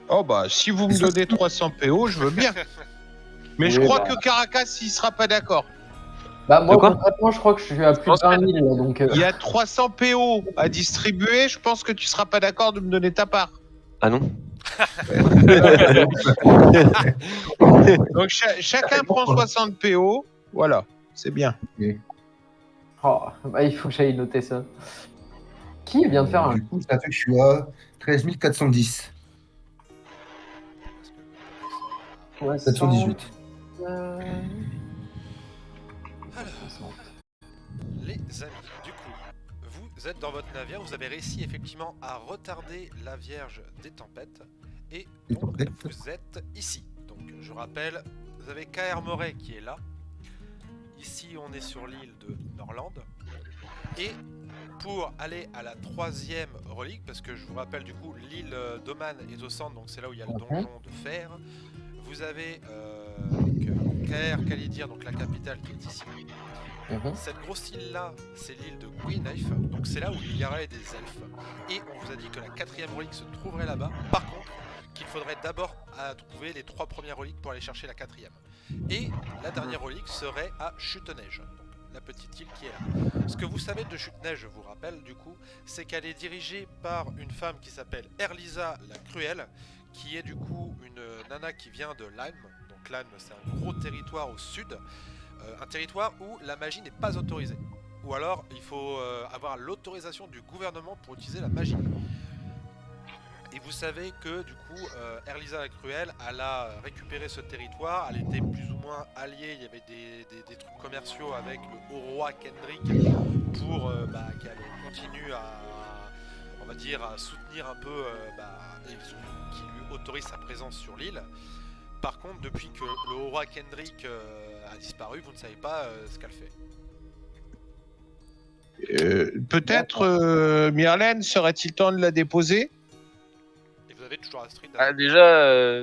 Oh bah, si vous me donnez 300 PO, je veux bien. Mais je Oui, crois bah. que Caracas, il sera pas d'accord. Bah, moi, De quoi concrètement, je crois que je suis à plus de 20 000, là, donc... Il y a 300 PO à distribuer, je pense que tu seras pas d'accord de me donner ta part. Ah non. Donc chacun prend 60 PO, voilà, c'est bien. Oh, bah, il faut que j'aille noter ça. Qui vient de faire un... Du coup, ça fait que je suis à 13 410. 718. Les amis, du coup, vous êtes dans votre navire, vous avez réussi effectivement à retarder la Vierge des tempêtes, et donc vous êtes ici. Donc je rappelle, vous avez KR Moret qui est là. Ici on est sur l'île de Norland. Et pour aller à la 3e relique, parce que je vous rappelle du coup l'île d'Oman est au centre, donc c'est là où il y a le donjon de fer. Vous avez KR Kalidir, donc la capitale qui est ici. Cette grosse île là, c'est l'île de Gwyneth, donc c'est là où il y aurait des elfes. Et on vous a dit que la 4e relique se trouverait là-bas. Par contre, qu'il faudrait d'abord trouver les 3 premières reliques pour aller chercher la 4e. Et la dernière relique serait à Chute-Neige, donc la petite île qui est là. Ce que vous savez de Chute-Neige, je vous rappelle du coup, c'est qu'elle est dirigée par une femme qui s'appelle Erlisa la Cruelle, qui est du coup une nana qui vient de Lyme. Donc Lyme, c'est un gros territoire au sud. Un territoire où la magie n'est pas autorisée. Ou alors, il faut avoir l'autorisation du gouvernement pour utiliser la magie. Et vous savez que, du coup, Erlisa la Cruelle, elle a récupéré ce territoire, elle était plus ou moins alliée, il y avait des trucs commerciaux avec le haut roi Kendrick pour qu'elle continue à, on va dire, à soutenir un peu, et qui lui autorise sa présence sur l'île. Par contre, depuis que le haut roi Kendrick a disparu, vous ne savez pas ce qu'elle fait. Peut-être, Myrlène, serait-il temps de la déposer? Et vous avez toujours Astrid. Ah, déjà,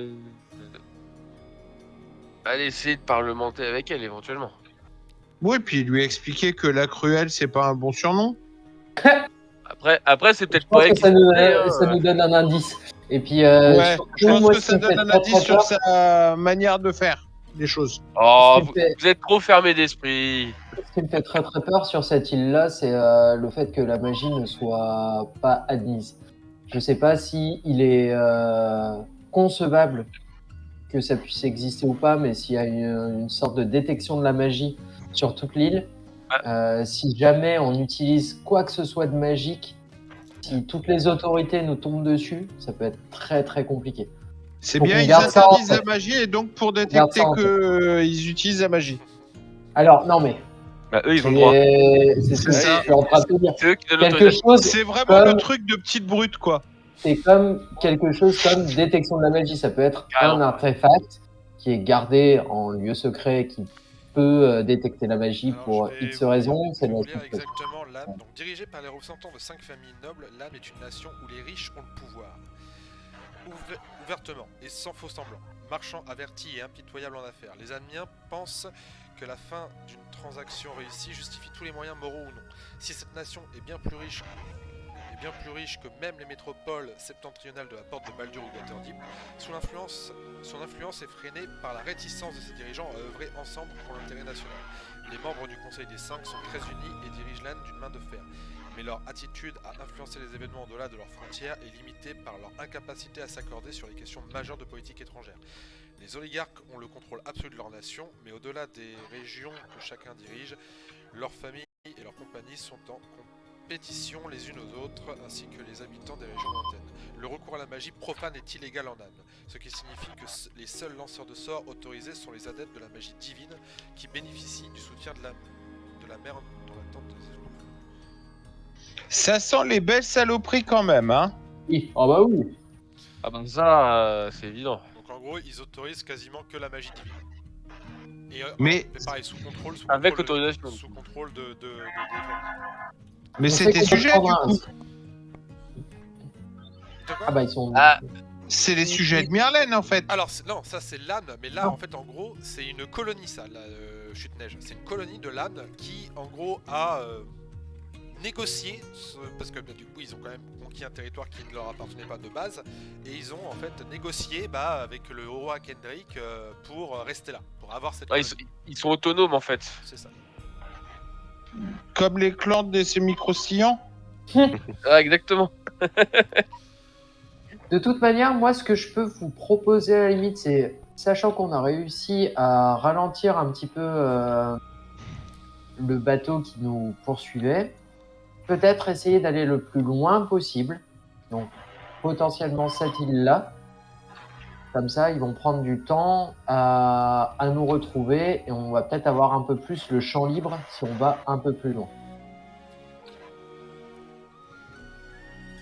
allez essayer de parlementer avec elle éventuellement. Oui, puis lui expliquer que la Cruelle, c'est pas un bon surnom. Après c'est peut-être Je pense pas que ça expliqué, nous donne un indice. Et puis, Ouais, je pense moi, que ça donne un indice sur sa manière de faire les choses. Oh, Ce qui me fait- vous êtes trop fermé d'esprit. Ce qui me fait très très peur sur cette île-là, c'est le fait que la magie ne soit pas admise. Je sais pas si il est concevable que ça puisse exister ou pas, mais s'il y a une sorte de détection de la magie sur toute l'île, si jamais on utilise quoi que ce soit de magique, si toutes les autorités nous tombent dessus, ça peut être très très compliqué. C'est Faut bien, qu'on ils garde ça en interdisent tête. la magie et donc pour Garde détecter ça en tête. qu'ils utilisent la magie. Alors, non mais... Bah, eux ils ont le droit. C'est ce que ça. je suis en train de te dire. C'est eux qui donnent Quelque l'autorisation. chose, C'est vraiment comme- le truc de petite brute, quoi. c'est comme quelque chose comme détection de la magie. Ça peut être un artefact qui est gardé en lieu secret, qui peut détecter la magie Alors, pour je vais X vous raisons. lire- C'est je vais la vous lire exactement l'âme. Donc, dirigée par les représentants de 5 familles nobles, l'âme est une nation où les riches ont le pouvoir. Ouvertement et sans faux semblant, marchand averti et impitoyable en affaires, les Admiens pensent que la fin d'une transaction réussie justifie tous les moyens moraux ou non. Si cette nation est bien plus riche que même les métropoles septentrionales de la porte de Baldur ou d'Waterdeep, son influence est freinée par la réticence de ses dirigeants à œuvrer ensemble pour l'intérêt national. Les membres du Conseil des Cinq sont très unis et dirigent l'âne d'une main de fer. Mais leur attitude à influencer les événements au-delà de leurs frontières est limitée par leur incapacité à s'accorder sur les questions majeures de politique étrangère. Les oligarques ont le contrôle absolu de leur nation, mais au-delà des régions que chacun dirige, leurs familles et leurs compagnies sont en compétition les unes aux autres, ainsi que les habitants des régions lointaines. Le recours à la magie profane est illégal en Inde, ce qui signifie que les seuls lanceurs de sorts autorisés sont les adeptes de la magie divine, qui bénéficient du soutien de la mer dans l'attente des esprits. Ça sent les belles saloperies quand même, hein. Oui. Ah bah oui. Ah ben ça, c'est évident. Donc en gros, ils autorisent quasiment que la magie divine. Et Mais- pareil, sous contrôle Avec autorisation. sous contrôle de Mais On c'est sait tes qu'on peut sujets, prendre du un- coup. De quoi Ah bah ils sont... Ah. C'est les sujets de Myrlène, en fait. Alors non, ça c'est l'âne, mais là Ah. en fait en gros c'est une colonie ça, la chute neige. C'est une colonie de l'âne qui en gros a négocier, parce que du coup ils ont quand même conquis un territoire qui ne leur appartenait pas de base, et ils ont en fait négocié avec le roi Kendrick pour rester là, pour avoir cette Ouais, colonie. ils sont autonomes en fait. C'est ça. Comme les clans de ces micro-sillons. Ah, exactement. De toute manière, moi, ce que je peux vous proposer à la limite, c'est, sachant qu'on a réussi à ralentir un petit peu le bateau qui nous poursuivait, peut-être essayer d'aller le plus loin possible. Donc, potentiellement cette île-là. Comme ça, ils vont prendre du temps à nous retrouver et on va peut-être avoir un peu plus le champ libre si on va un peu plus loin.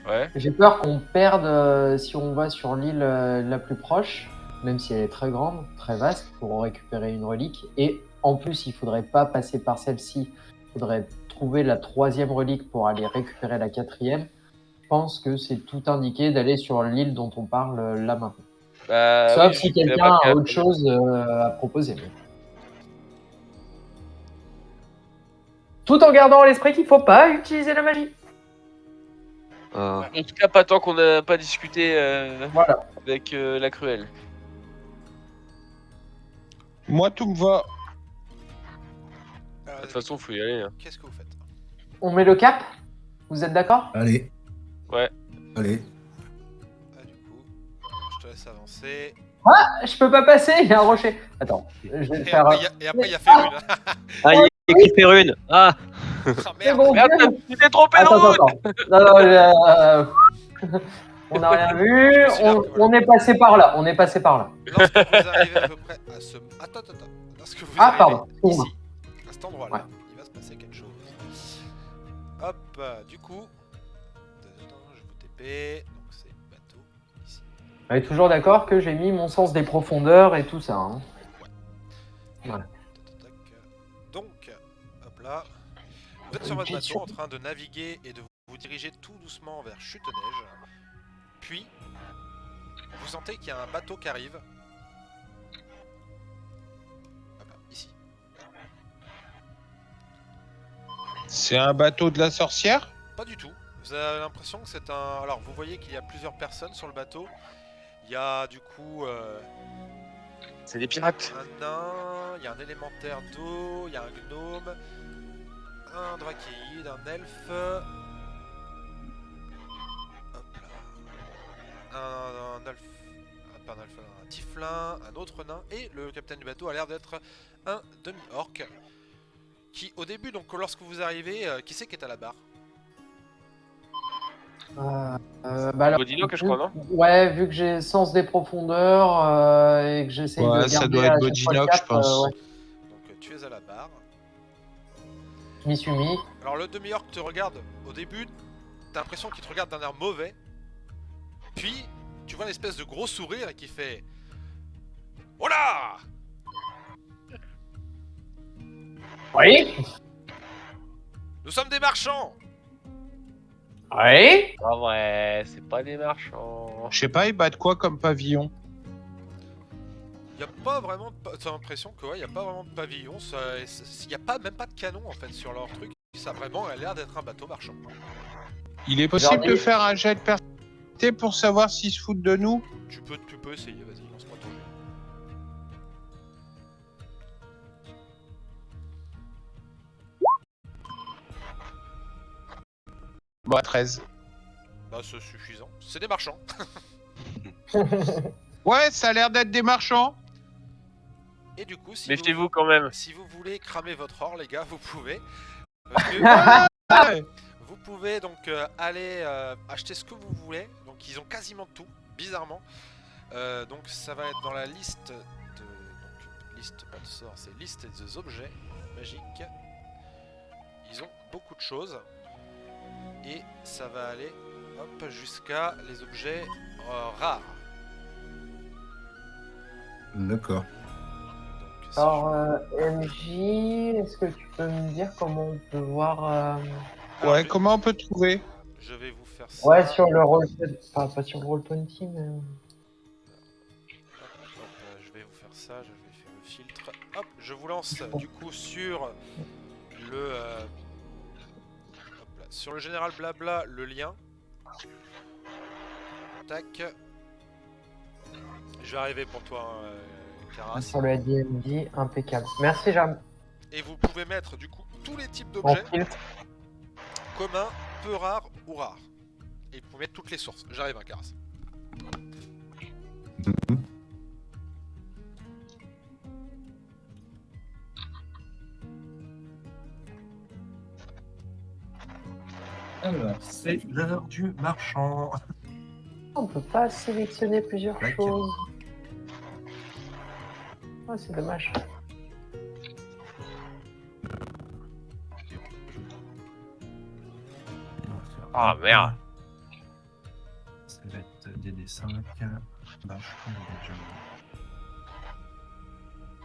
Ouais. J'ai peur qu'on perde si on va sur l'île la plus proche, même si elle est très grande, très vaste, pour récupérer une relique. Et en plus, il faudrait pas passer par celle-ci. Il faudrait trouver la 3e relique pour aller récupérer la 4e. Je pense que c'est tout indiqué d'aller sur l'île dont on parle là maintenant. Bah, Sauf oui, si vu que quelqu'un là-bas, a autre chose à proposer. Tout en gardant à l'esprit qu'il faut pas utiliser la magie. En tout cas, pas tant qu'on n'a pas discuté Voilà. avec la Cruelle. Moi, tout me va. De toute façon, faut y aller. Hein. Qu'est-ce que vous faites? On met le cap. Vous êtes d'accord? Allez. Ouais. Allez. Du coup, je te laisse avancer. Je peux pas passer, il y a un rocher. Attends, je vais le Et faire. après, il y a Férune. Ah, il est écrit Férune. Ah, Ah, C'est merde. bon, Merde, Dieu. tu t'es trompé de Attends, route. attends. Non, on n'a rien vu. On est passé par là. On est passé par là. Lorsque vous arrivez à peu près à ce... Attends. Lorsque vous Ah, arrivez pardon. ici, Excuse-moi. à cet endroit-là, Ouais. il va se passer quelque chose. Hop, du coup... Je vous TP, donc c'est bateau, ici. On est toujours d'accord que j'ai mis mon sens des profondeurs et tout ça. Hein. Voilà. Tac. Donc, hop là. Vous êtes sur votre bateau en train de naviguer et de vous diriger tout doucement vers Chute-Neige. Puis, vous sentez qu'il y a un bateau qui arrive. Hop là, ici. C'est un bateau de la sorcière? Pas du tout. Vous avez l'impression que c'est un... Alors, vous voyez qu'il y a plusieurs personnes sur le bateau. Il y a du coup C'est des pirates. un nain, il y a un élémentaire d'eau, il y a un gnome, un drakeïde, un elfe. Hop là. Un elfe. Pas un elfe, un tieflin, un autre nain. Et le capitaine du bateau a l'air d'être un demi-orc. Qui, au début, donc lorsque vous arrivez, qui c'est qui est à la barre? Bah alors, Bodino, que je crois, non? Ouais, vu que j'ai sens des profondeurs et que j'essaye de Ouais, garder ça doit à être chaque fois le Bodinoc, cap, je pense. ouais, Donc tu es à la barre. je m'y suis mis. Alors le demi-orc te regarde au début, t'as l'impression qu'il te regarde d'un air mauvais. Puis tu vois une espèce de gros sourire et qui fait oh là! Oui. Nous sommes des marchands! Oui. Ah ouais, c'est pas des marchands. Je sais pas, ils battent quoi comme pavillon? Y a pas vraiment de... T'as l'impression que ouais, y a pas vraiment de pavillon, y a pas, même pas de canon en fait sur leur truc. Ça a vraiment l'air d'être un bateau marchand. Il est possible Regardez. de faire un jet de personnalité pour savoir s'ils se foutent de nous? Tu peux essayer, vas-y, lance-moi ton jet. Bah, 13. Bah c'est suffisant. C'est des marchands. Ouais, ça a l'air d'être des marchands. Et du coup, Méfiez-vous quand même. si vous voulez cramer votre or, les gars, vous pouvez. Parce que Ouais. vous pouvez donc aller acheter ce que vous voulez. Donc ils ont quasiment tout, bizarrement. Donc ça va être dans la liste de... Donc liste, pas de sort, c'est liste des objets magiques. Ils ont beaucoup de choses. Et ça va aller hop, jusqu'à les objets rares. D'accord. Donc, si Alors, MJ, est-ce que tu peux me dire comment on peut voir Alors, Ouais, comment on peut trouver? je vais vous faire ça. Ouais, sur le roll... pas sur le roll20, mais... Hop, je vais vous faire ça, je vais faire le filtre. Hop, je vous lance du coup sur le... hop là, Voilà. Sur le général blabla, le lien. Tac. Je vais arriver pour toi, Karas. Sur le DMD, impeccable. Merci, Jam. Et vous pouvez mettre du coup tous les types Mon d'objets, filtre. communs, peu rares ou rares. Et vous pouvez mettre toutes les sources. J'arrive, Karas. Alors, c'est l'heure du marchand. On peut pas sélectionner plusieurs Tac. choses. Oh, c'est dommage. Ah merde. Ça va être DD5. Bah, je prends déjà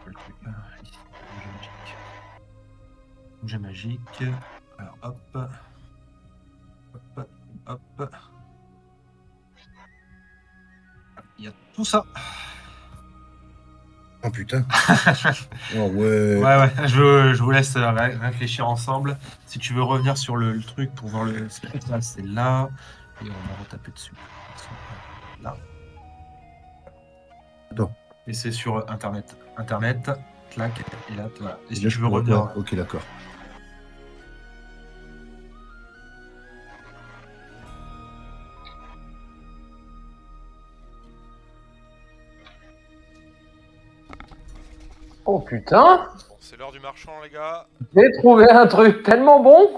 le truc là. Ici, objet magique. Objet magique. Alors hop. Hop. Hop. Il y a tout ça. Oh putain. Oh ouais. Ouais, je vous laisse réfléchir ensemble. Si tu veux revenir sur le truc pour voir le script, là, c'est là. Et on va retaper dessus. Là. Attends. Et c'est sur Internet. Internet, clac, et là, voilà. Et si Là, tu veux peux- revenir. ouais, ok, d'accord. Oh putain, Bon, c'est l'heure du marchand, les gars. j'ai trouvé un truc tellement bon.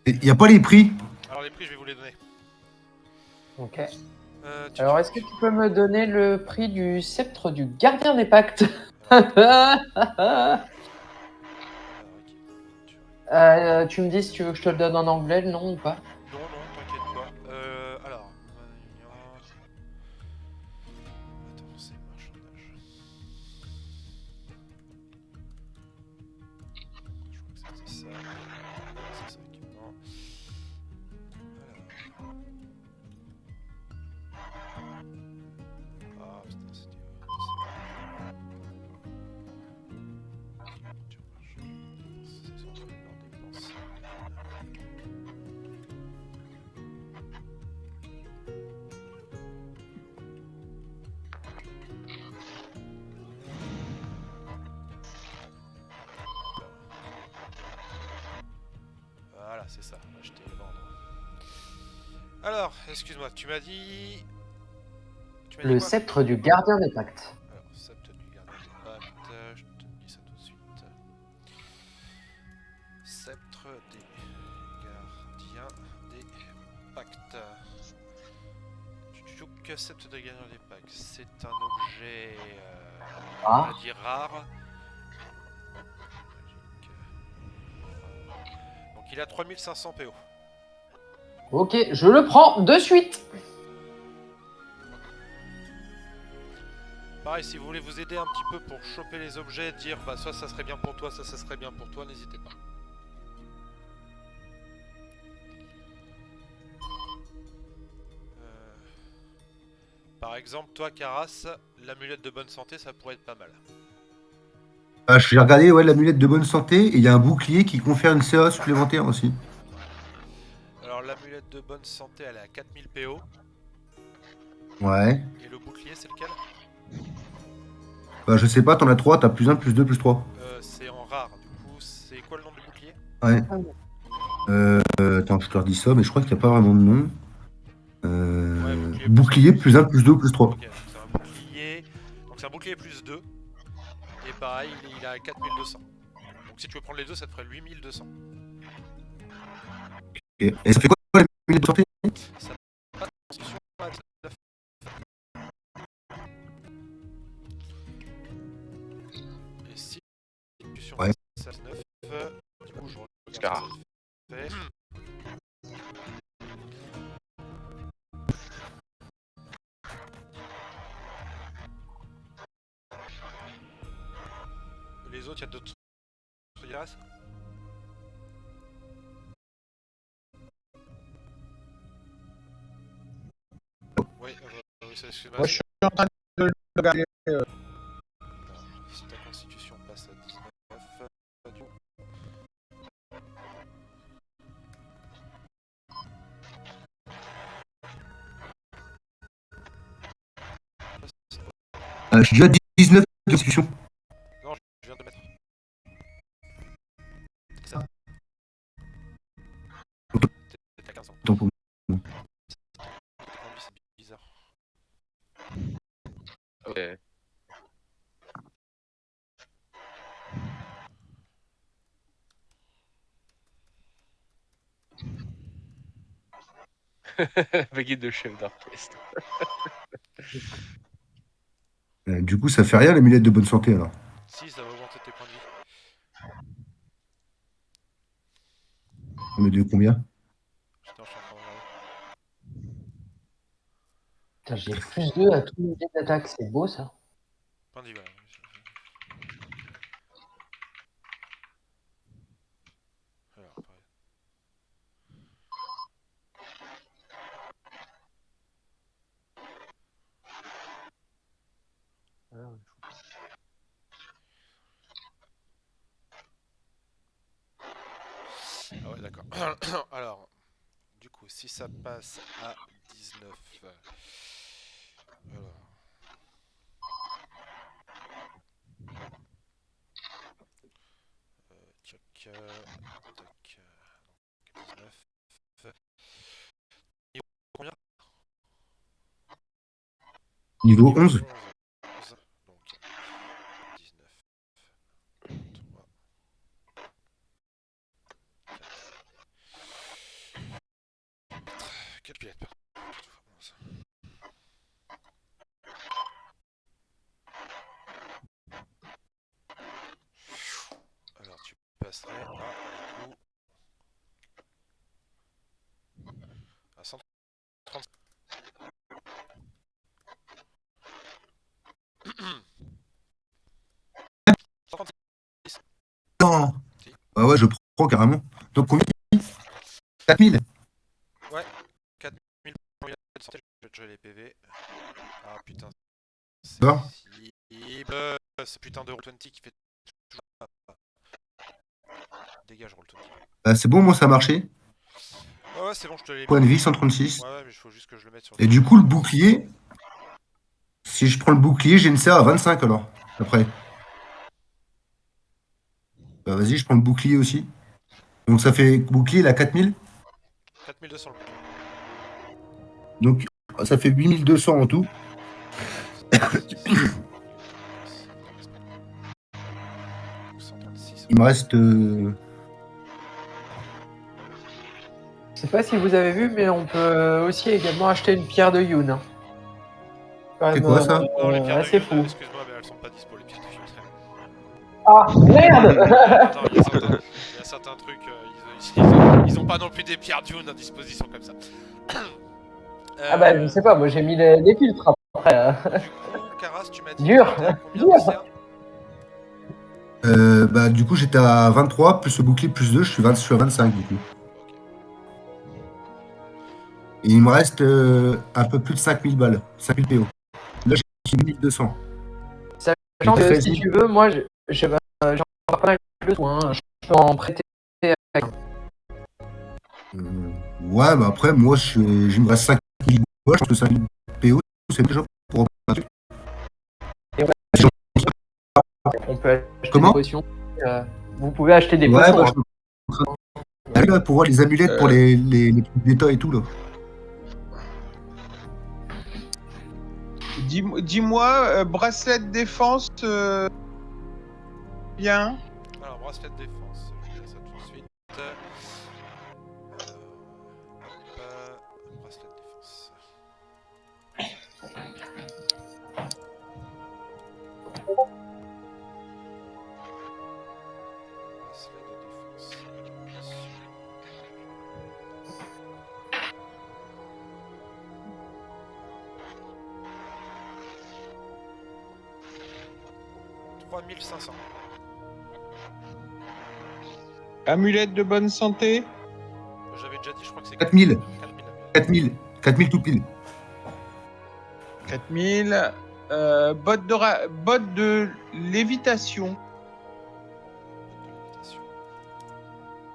Il n'y a pas les prix. Alors, les prix, je vais vous les donner. Ok. Tu- Alors, est-ce que tu peux me donner le prix du sceptre du gardien des pactes? Tu me dis si tu veux que je te le donne en anglais, non ou pas? Non, t'inquiète pas. Alors. Attends, c'est marchandage. Je crois que c'était ça. C'est ça, équipement. Alors. Ah, putain, c'était. Voilà, c'est ça, acheter et vendre. Alors, excuse-moi, tu m'as dit. Le quoi sceptre du gardien des pactes. Alors, sceptre du gardien des pactes, je te dis ça tout de suite. Sceptre des gardiens des pactes. Tchouk, sceptre des gardiens des pactes. C'est un objet, on va dire rare. Magique. Donc il a 3500 PO. Ok, je le prends de suite. Pareil, si vous voulez vous aider un petit peu pour choper les objets, dire bah soit ça serait bien pour toi, ça serait bien pour toi, n'hésitez pas. Par exemple, toi, Karas, l'amulette de bonne santé, ça pourrait être pas mal. Ah, j'ai regardé ouais, l'amulette de bonne santé et il y a un bouclier qui confère une CA supplémentaire aussi. Alors, l'amulette de bonne santé, elle est à 4000 PO. Ouais. Et le bouclier, c'est lequel? Bah, je sais pas, t'en as 3, t'as plus 1, plus 2, plus 3. C'est en rare, du coup, c'est quoi le nom du bouclier? Ouais. Attends, je te redis ça, mais je crois qu'il n'y a pas vraiment de nom. Ouais, bouclier plus 1, plus 2, plus 3. Ok, donc c'est un bouclier. Donc c'est un bouclier plus 2. Et pareil, il a 4200. Donc si tu veux prendre les deux, ça te ferait 8200. Et ça fait quoi l'amulette de santé? Ça passe en discussion à la Et si discussion Ouais. passe à 9, du coup je regarde Oscar. ce que ça fait. Les autres, il y a d'autres trucs. Oui, excuse-moi. Moi, je suis en train de le regarder. Si ta constitution passe à 19, du coup. Je suis déjà à 19 de discussion. Non, je viens de mettre. C'est ça. T'es à 15 ans. Attends, pour- C'est bizarre. Ok. Le guide de chef d'orchestre. Du coup, ça fait rien l'amulette de bonne santé alors. Si, ça va augmenter tes points de vie. On met de combien? Putain, je suis en train de regarder. Putain, j'ai plus 2 à tous mes jets d'attaque, c'est beau ça. Point de vie, ouais. Alors, pareil. Ah ouais, d'accord. Alors, du coup, si ça passe à 19... Alors... Tchac, tac, 19... Niveau combien? Niveau 11. Donc, 19... 3... 4 pilettes, pardon. 11. Alors, tu passerais à, du coup, à 130. Non. Ah ouais, je prends carrément. Donc combien? 4000. Ouais, 4000 points de santé, je vais te jouer les PV. Ah putain, c'est Ça cible. Ce putain de Roll20 qui fait toujours... Dégage Roll20. C'est bon, moi ça a marché. Ouais, c'est bon, je te l'ai mis. Point de vie 136. Ouais, mais il faut juste que je le mette sur Et du coup, le bouclier, si je prends le bouclier, j'ai une CA à 25 alors. Après. Bah vas-y, je prends le bouclier aussi. Donc ça fait bouclier, là, 4000. 4200 le bouclier. Donc ça fait 8200 en tout. Il me reste. Je sais pas si vous avez vu, mais on peut aussi également acheter une pierre de Yoon. Hein. Quand C'est même, quoi ça? Non, les pierres de assez Yoon, fou. excuse-moi, mais elles sont pas dispo, les pierres de Yoon. Ah, merde. Attends, il y a certains trucs, ils ont pas non plus des pierres de Yoon à disposition comme ça. Ah bah je sais pas, moi j'ai mis les filtres après. Du coup, Karas, tu m'as dit Dur. que t'étais à combien Dur. de CA? Bah du coup, j'étais à 23, plus le bouclier, plus 2, je suis à 25 du coup. Et il me reste un peu plus de 5000 balles, 5000 PO. Là, j'ai 1200. Sachant que si tu veux, moi j'en ai pas mal de soins, je peux en prêter. Ouais, bah après, moi, il me reste 5000 balles, je pense que 5000 PO, c'est déjà pour repartir. On peut acheter Comment des potions. Vous pouvez acheter des Ouais, potions. bah, je suis en train d'aller là pour voir les amulettes pour les trucs d'état et tout, là. Dis-moi, bracelet de défense, bien. Alors, bracelet de défense, je vais dire ça tout de suite. Bracelet de défense. Bracelet de défense. Alors, 3500. Amulette de bonne santé. J'avais déjà dit, je crois que c'est 4000. 4000. 4000 tout pile. 4000. Botte de lévitation.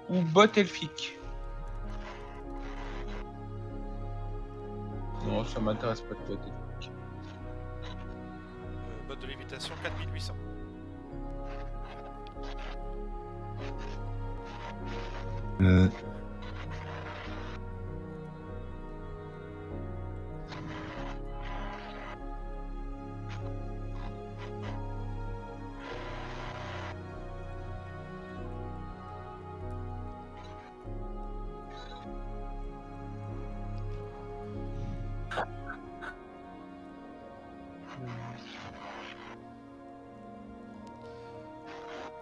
Ou botte elfique. Non, ça m'intéresse pas de botte elfique. Botte mode de lévitation 4800. Euh,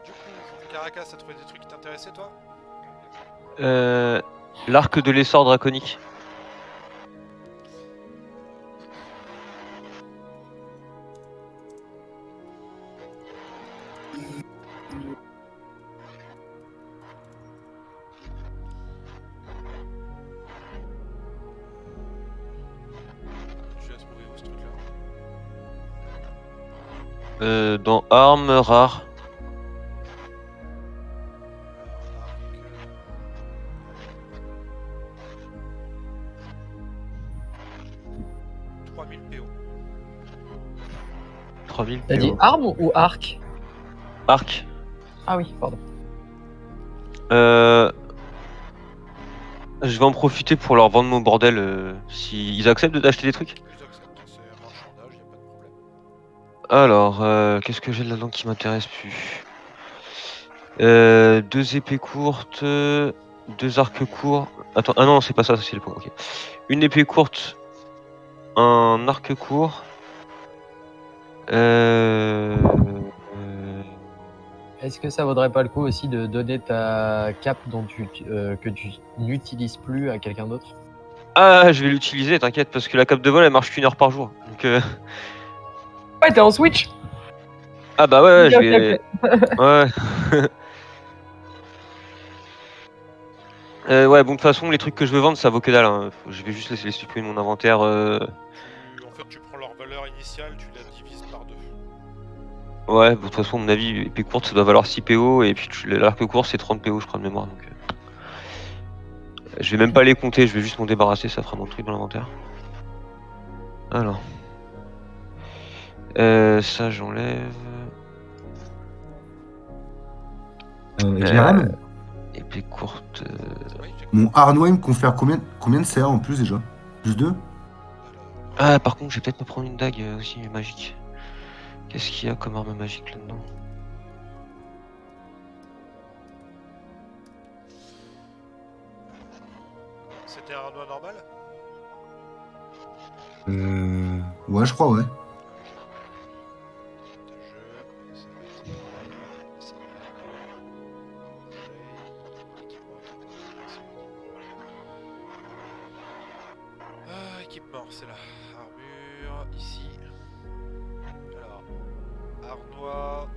Du coup, Caracas, t'as trouvé des trucs qui t'intéressaient, toi? L'arc de l'essor draconique. Tu l'as trouvé où, ce truc-là? Dans armes rares. Alors, 3000 PO. 3000 T'as dit PO. arme ou arc? Arc. Ah oui, pardon. Je vais en profiter pour leur vendre mon bordel. S'ils acceptent d'acheter des trucs. Ils acceptent, c'est un marchandage, y'a pas de problème. Alors, qu'est-ce que j'ai là-dedans qui m'intéresse plus? 2 épées courtes, 2 arcs courts. Attends, ah non, c'est pas ça, c'est le point. Ok. Une épée courte, un arc court. Est-ce que ça vaudrait pas le coup aussi de donner ta cape que tu n'utilises plus à quelqu'un d'autre? Ah, je vais l'utiliser, t'inquiète, parce que la cape de vol elle marche qu'une heure par jour. Donc, Ouais, t'es en Switch. ah bah ouais, je Ok, vais. Ouais. Ouais, bon, de toute façon, les trucs que je veux vendre, ça vaut que dalle. Hein. Je vais juste laisser les supprimer de mon inventaire. En fait, tu prends leur valeur initiale, tu la divises par 2. Ouais, bon, de toute façon, à mon avis, épée courte, ça doit valoir 6 PO, et puis l'arc court, c'est 30 PO, je crois, de mémoire. Donc, je vais même pas les compter, je vais juste m'en débarrasser, ça fera mon truc dans l'inventaire. Alors. Ça, j'enlève. Jérém, Épée courte. Oui, j'ai compris. mon Arnois il me confère combien de CA en plus déjà? Plus 2? Ah, par contre, je vais peut-être me prendre une dague aussi magique. Qu'est-ce qu'il y a comme arme magique là-dedans? C'était un doigt normal? Ouais, je crois, ouais. Équipement, c'est là. Armure, ici. Alors, ardois.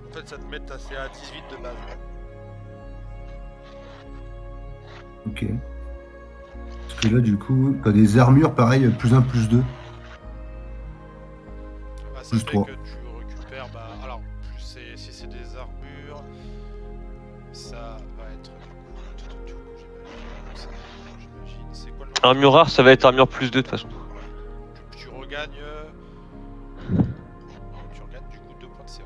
En fait, ça te met ta CA 18 de base. Ok. Parce que là, du coup, t'as des armures pareil, plus 1, plus 2. Bah, ça Plus fait 3. que tu récupères. Bah, alors, si c'est des armures, ça va être du coup, j'imagine. C'est quoi le nom? Armure rare, ça va être armure plus 2 de toute façon. Tu regagnes. Tu regagnes du coup 2 points de CA.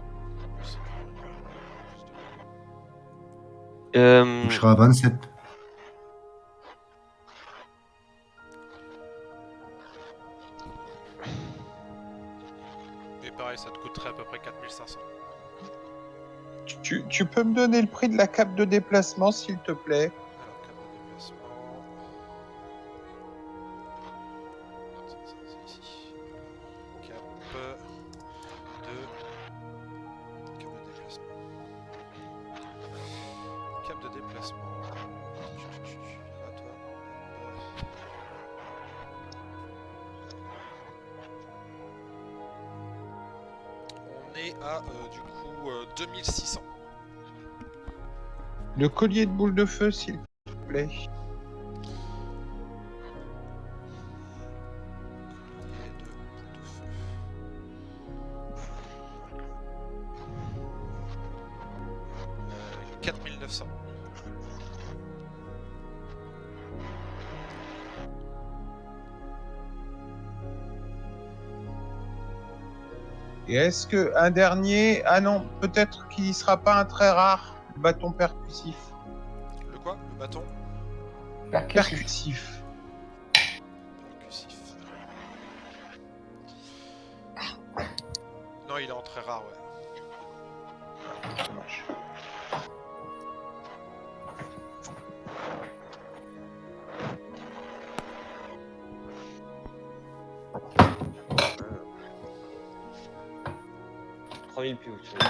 Donc je serai à 27. Et pareil, ça te coûterait à peu près 4500. Tu peux me donner le prix de la cape de déplacement, s'il te plaît? Alors, cap de déplacement. C'est ici. Cap de déplacement. Cap de déplacement. Là, toi. On est à du coup 2600. Le collier de boule de feu, s'il te plaît. Collier de boule de feu. 4900. Et est-ce que un dernier... Ah non, peut-être qu'il ne sera pas un très rare, le bâton percussif. Le quoi? Le bâton? Percussif. Percussif. Non, il est en très rare, ouais. Dommage. Euh, 3000 PO, tu vois.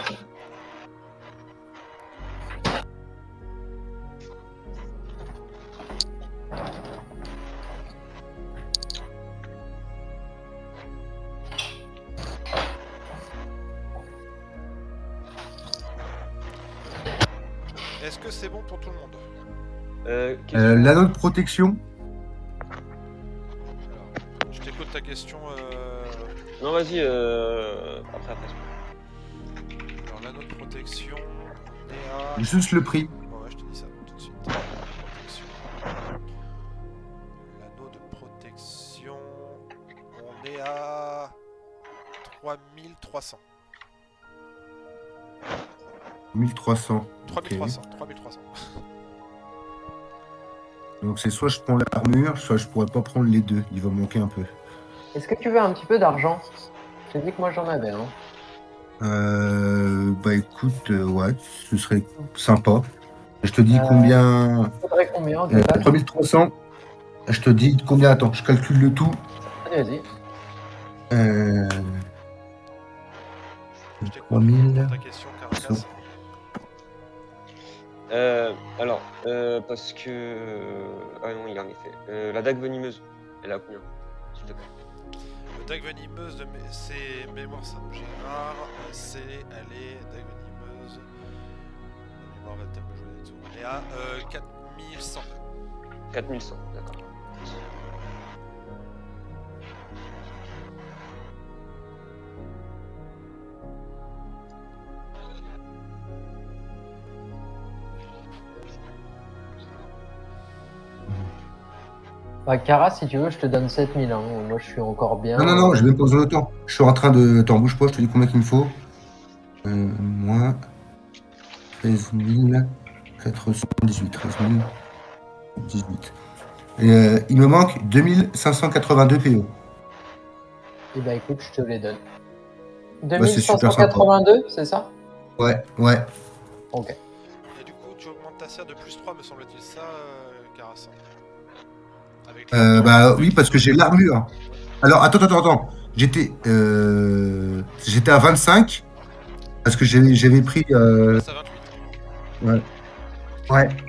Est-ce que c'est bon pour tout le monde? Question. L'anneau de protection. Alors, je t'écoute ta question. Non, vas-y, après. Alors, l'anneau de protection, on est à... Juste le prix. Ouais, je te dis ça tout de suite. Protection. L'anneau de protection, on est à 3300. 1300. 3300. Donc c'est soit je prends l'armure, soit je pourrais pas prendre les deux. Il va me manquer un peu. Est-ce que tu veux un petit peu d'argent? J'ai dit que moi j'en avais. Hein. Bah écoute, ouais, ce serait sympa. Je te dis combien. Faudrait combien au total? 3300. Je te dis combien. Attends, je calcule le tout. Allez, vas-y. Je t'écoute 3000. pour ta question, Caracas. Alors, parce que... Ah non, il en effet. La dague venimeuse, elle a combien, s'il te plaît? Le dague venimeuse de c'est mémoire Saint-Gérard, c'est allez, dague venimeuse. La mémoire va me jouer des tours. On est à 4100. 4100, d'accord. Bah, Cara, si tu veux, je te donne 7000. Hein. Moi, je suis encore bien. Non, je vais me poser le temps. Je suis en train de. T'en bouge pas, je te dis combien qu'il me faut. Moins 13 418. 13 018. Et, il me manque 2582 PO. Et bah, écoute, je te les donne. Bah, c'est super sympa. 2582, c'est ça? Ouais. Ok. Et du coup, tu augmentes ta serre de plus 3, me semble-t-il, ça, Carassan. Avec Bah oui, parce que j'ai l'armure. Alors, attends. J'étais à 25 parce que j'avais pris. Tu passes à 28.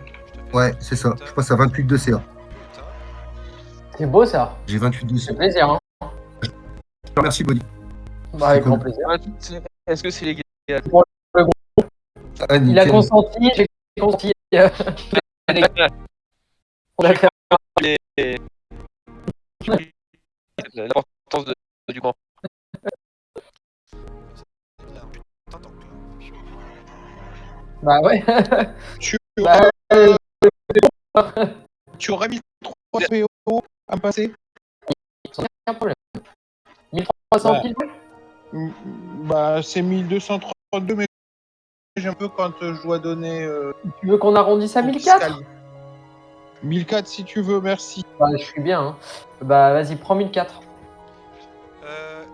Ouais, c'est ça. Je passe à 28 de CA. Putain. C'est beau ça. J'ai 28 de C'est CA. plaisir. Hein. Je te remercie, Bonnie. Bah, avec cool. grand plaisir. Est-ce que c'est légal? Ah, Il a nickel. consenti, j'ai consenti. On a fait L'importance du grand. Putain, donc. Bah ouais. Tu Bah, tu aurais mis 3 PO à me passer? aucun problème. 1300 Ouais. pile. Bah, c'est 1232, mais j'ai un peu quand je dois donner. Tu veux qu'on arrondisse à 1004? 1004 si tu veux, merci. Bah, je suis bien. Hein. Bah, vas-y, prends 1004.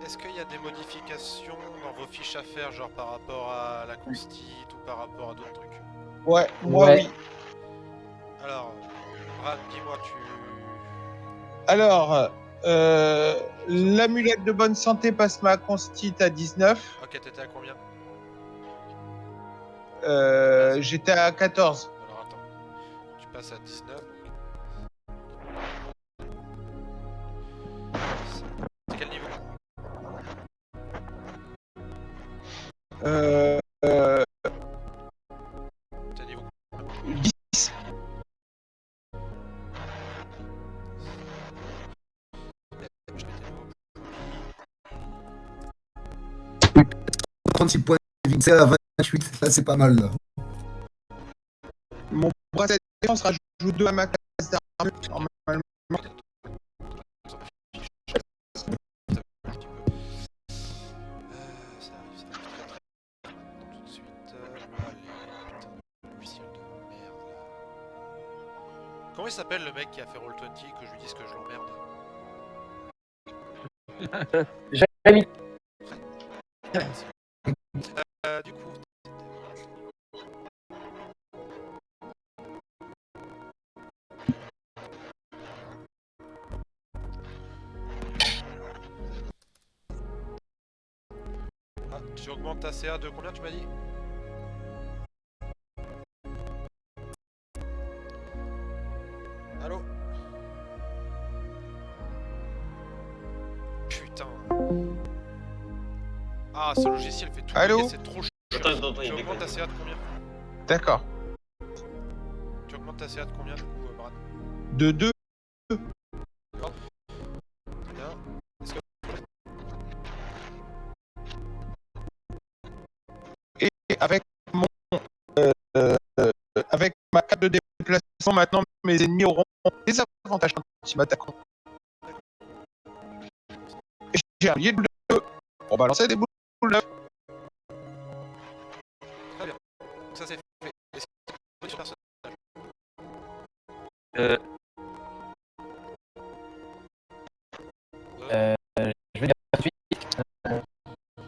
Est-ce qu'il y a des modifications dans vos fiches à faire, genre par rapport à la constite ou par rapport à d'autres trucs? Ouais, moi Ouais. oui. Alors, Brad, dis-moi, Alors, l'amulette de bonne santé passe ma constite à 19. Ok, t'étais à combien? J'étais à 14. Alors attends, tu passes à 19 donc. C'est quel niveau? T'es niveau 10. Je mettais niveau. 36 points de vie, c'est à 28. Là, c'est pas mal. Là. Mon bracelet de défense rajoute 2 à ma classe d'armure. Normalement. Ça Comment il s'appelle le mec qui a fait Roll20 que je lui dise que je l'emmerde? Jérémy. Du coup. Ah, tu augmentes ta CA de combien tu m'as dit? Allô? Putain. Ah, ce logiciel fait tout Allô? bugger, c'est trop chiant. Attends, Tu augmentes ta CA de combien? D'accord. Tu augmentes ta CA de combien du coup, Brad? De 2. Très bien. Est-ce que... Et avec avec ma carte de déplacement, maintenant, mes ennemis auront des avantages quand ils m'attaqueront. Et j'ai un billet de 2 pour balancer des boules d'œuf. Très bien. Donc ça c'est fait. Est-ce que tu sur personnage? Je vais dire tout de suite.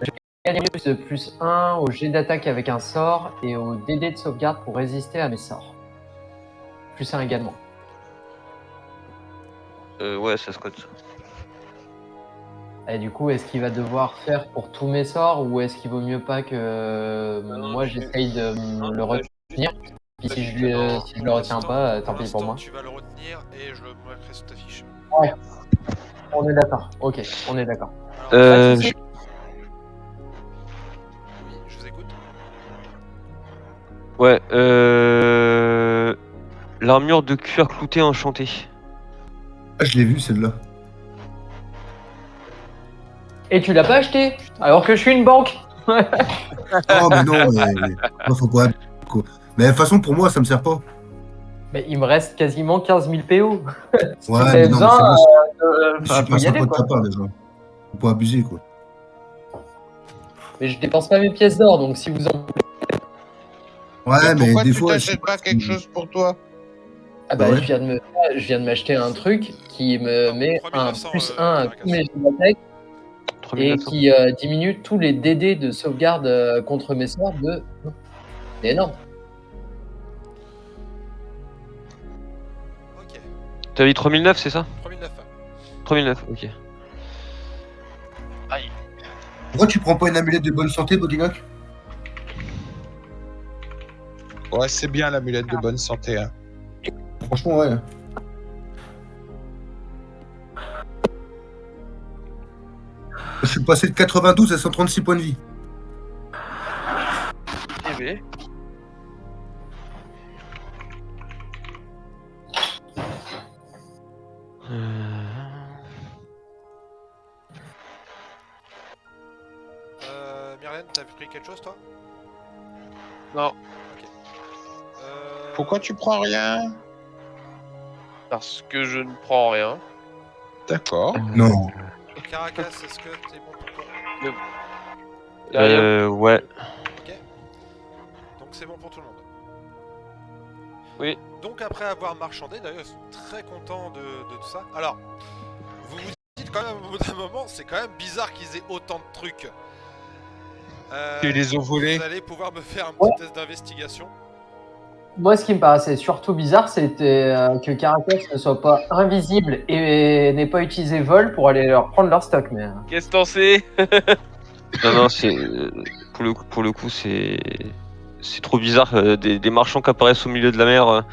Je vais gagner plus 1 au jet d'attaque avec un sort et au DD de sauvegarde pour résister à mes sorts. Plus 1 également. Ouais, ça se code ça. Et du coup, est-ce qu'il va devoir faire pour tous mes sorts ou est-ce qu'il vaut mieux pas que moi j'essaye de le retenir? Puis si je le retiens pas, tant pis pour moi. Tu vas le retenir et je le mettrai sur ta fiche. Ouais. On est d'accord. Ok, on est d'accord. Alors, Je- oui, je vous écoute. Ouais, l'armure de cuir clouté enchantée. Ah, je l'ai vu celle-là. Et tu l'as pas acheté alors que je suis une banque. Oh, mais non, non, faut pas. Quoi. Mais de toute façon, pour moi, ça me sert pas. Mais il me reste quasiment 15 000 PO. Si Ouais, vous mais avez non, besoin, mais c'est bon. Je suis faut pas y aller sympa de quoi. ta part déjà. Faut pas abuser quoi. Mais je dépense pas mes pièces d'or, donc si vous en... Ouais, mais Pourquoi des tu fois. t'achètes pas quelque chose pour toi? Ah bah, Ouais. je viens de m'acheter un truc qui me Non, met un 3900, plus 1 à Caracas. tous mes jets d'attaque et 3900. qui diminue tous les DD de sauvegarde contre mes sorts de... C'est énorme. Ok. T'as dit 3009, c'est ça? 3009. 3009, ok. Pourquoi tu prends pas une amulette de bonne santé, Bodylock? Ouais, c'est bien l'amulette de bonne santé. Hein. Franchement, ouais. Je suis passé de 92 à 136 points de vie. Eh ben. Myrlène, t'as pris quelque chose toi? Non, Ok. Pourquoi tu prends rien? parce que je ne prends rien. D'accord. Non. Caracas, est-ce que c'est bon pour toi? Y a rien. Ouais. Ok. Donc c'est bon pour tout le monde. Oui. Donc après avoir marchandé, d'ailleurs ils sont très contents de tout ça. Alors, vous vous dites quand même au bout d'un moment, c'est quand même bizarre qu'ils aient autant de trucs. Tu les as volés. Vous allez pouvoir me faire un petit Ouais. test d'investigation. Moi, ce qui me paraissait surtout bizarre, c'était que Caracas ne soit pas invisible et n'ait pas utilisé vol pour aller leur prendre leur stock. Mais Qu'est-ce que t'en sais? Non, c'est pour le coup, c'est trop bizarre. Des marchands qui apparaissent au milieu de la mer.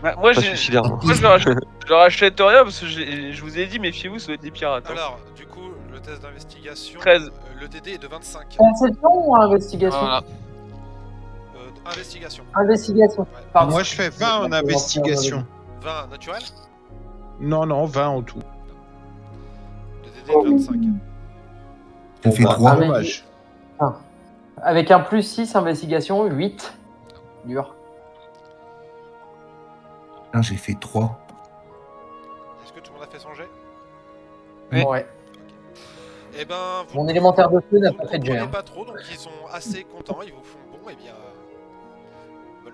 Bah, moi, Pas j'ai... suicidaire. Moi. moi je leur achète rien parce que je vous ai dit, méfiez-vous, ça va être des pirates. Hein. Alors, du coup, le test d'investigation, 13. Le DD est de 25. perception ou investigation? Voilà. Investigation. Investigation. Ouais. Pardon. Moi, je fais 20 en investigation. 20 naturel. Non, non, 20 en tout. Le DD est de 25. T'as fait bah, 3. dommage. Avec un plus 6 investigation, 8. Dur. J'ai fait 3. Est-ce que tout le monde a fait son jet? Oui. Ouais. Eh ben, vous Mon élémentaire de feu n'a vous pas ne fait de jet. comprenez Hein. pas trop, donc ils sont assez contents, ils vous font bon, et bien...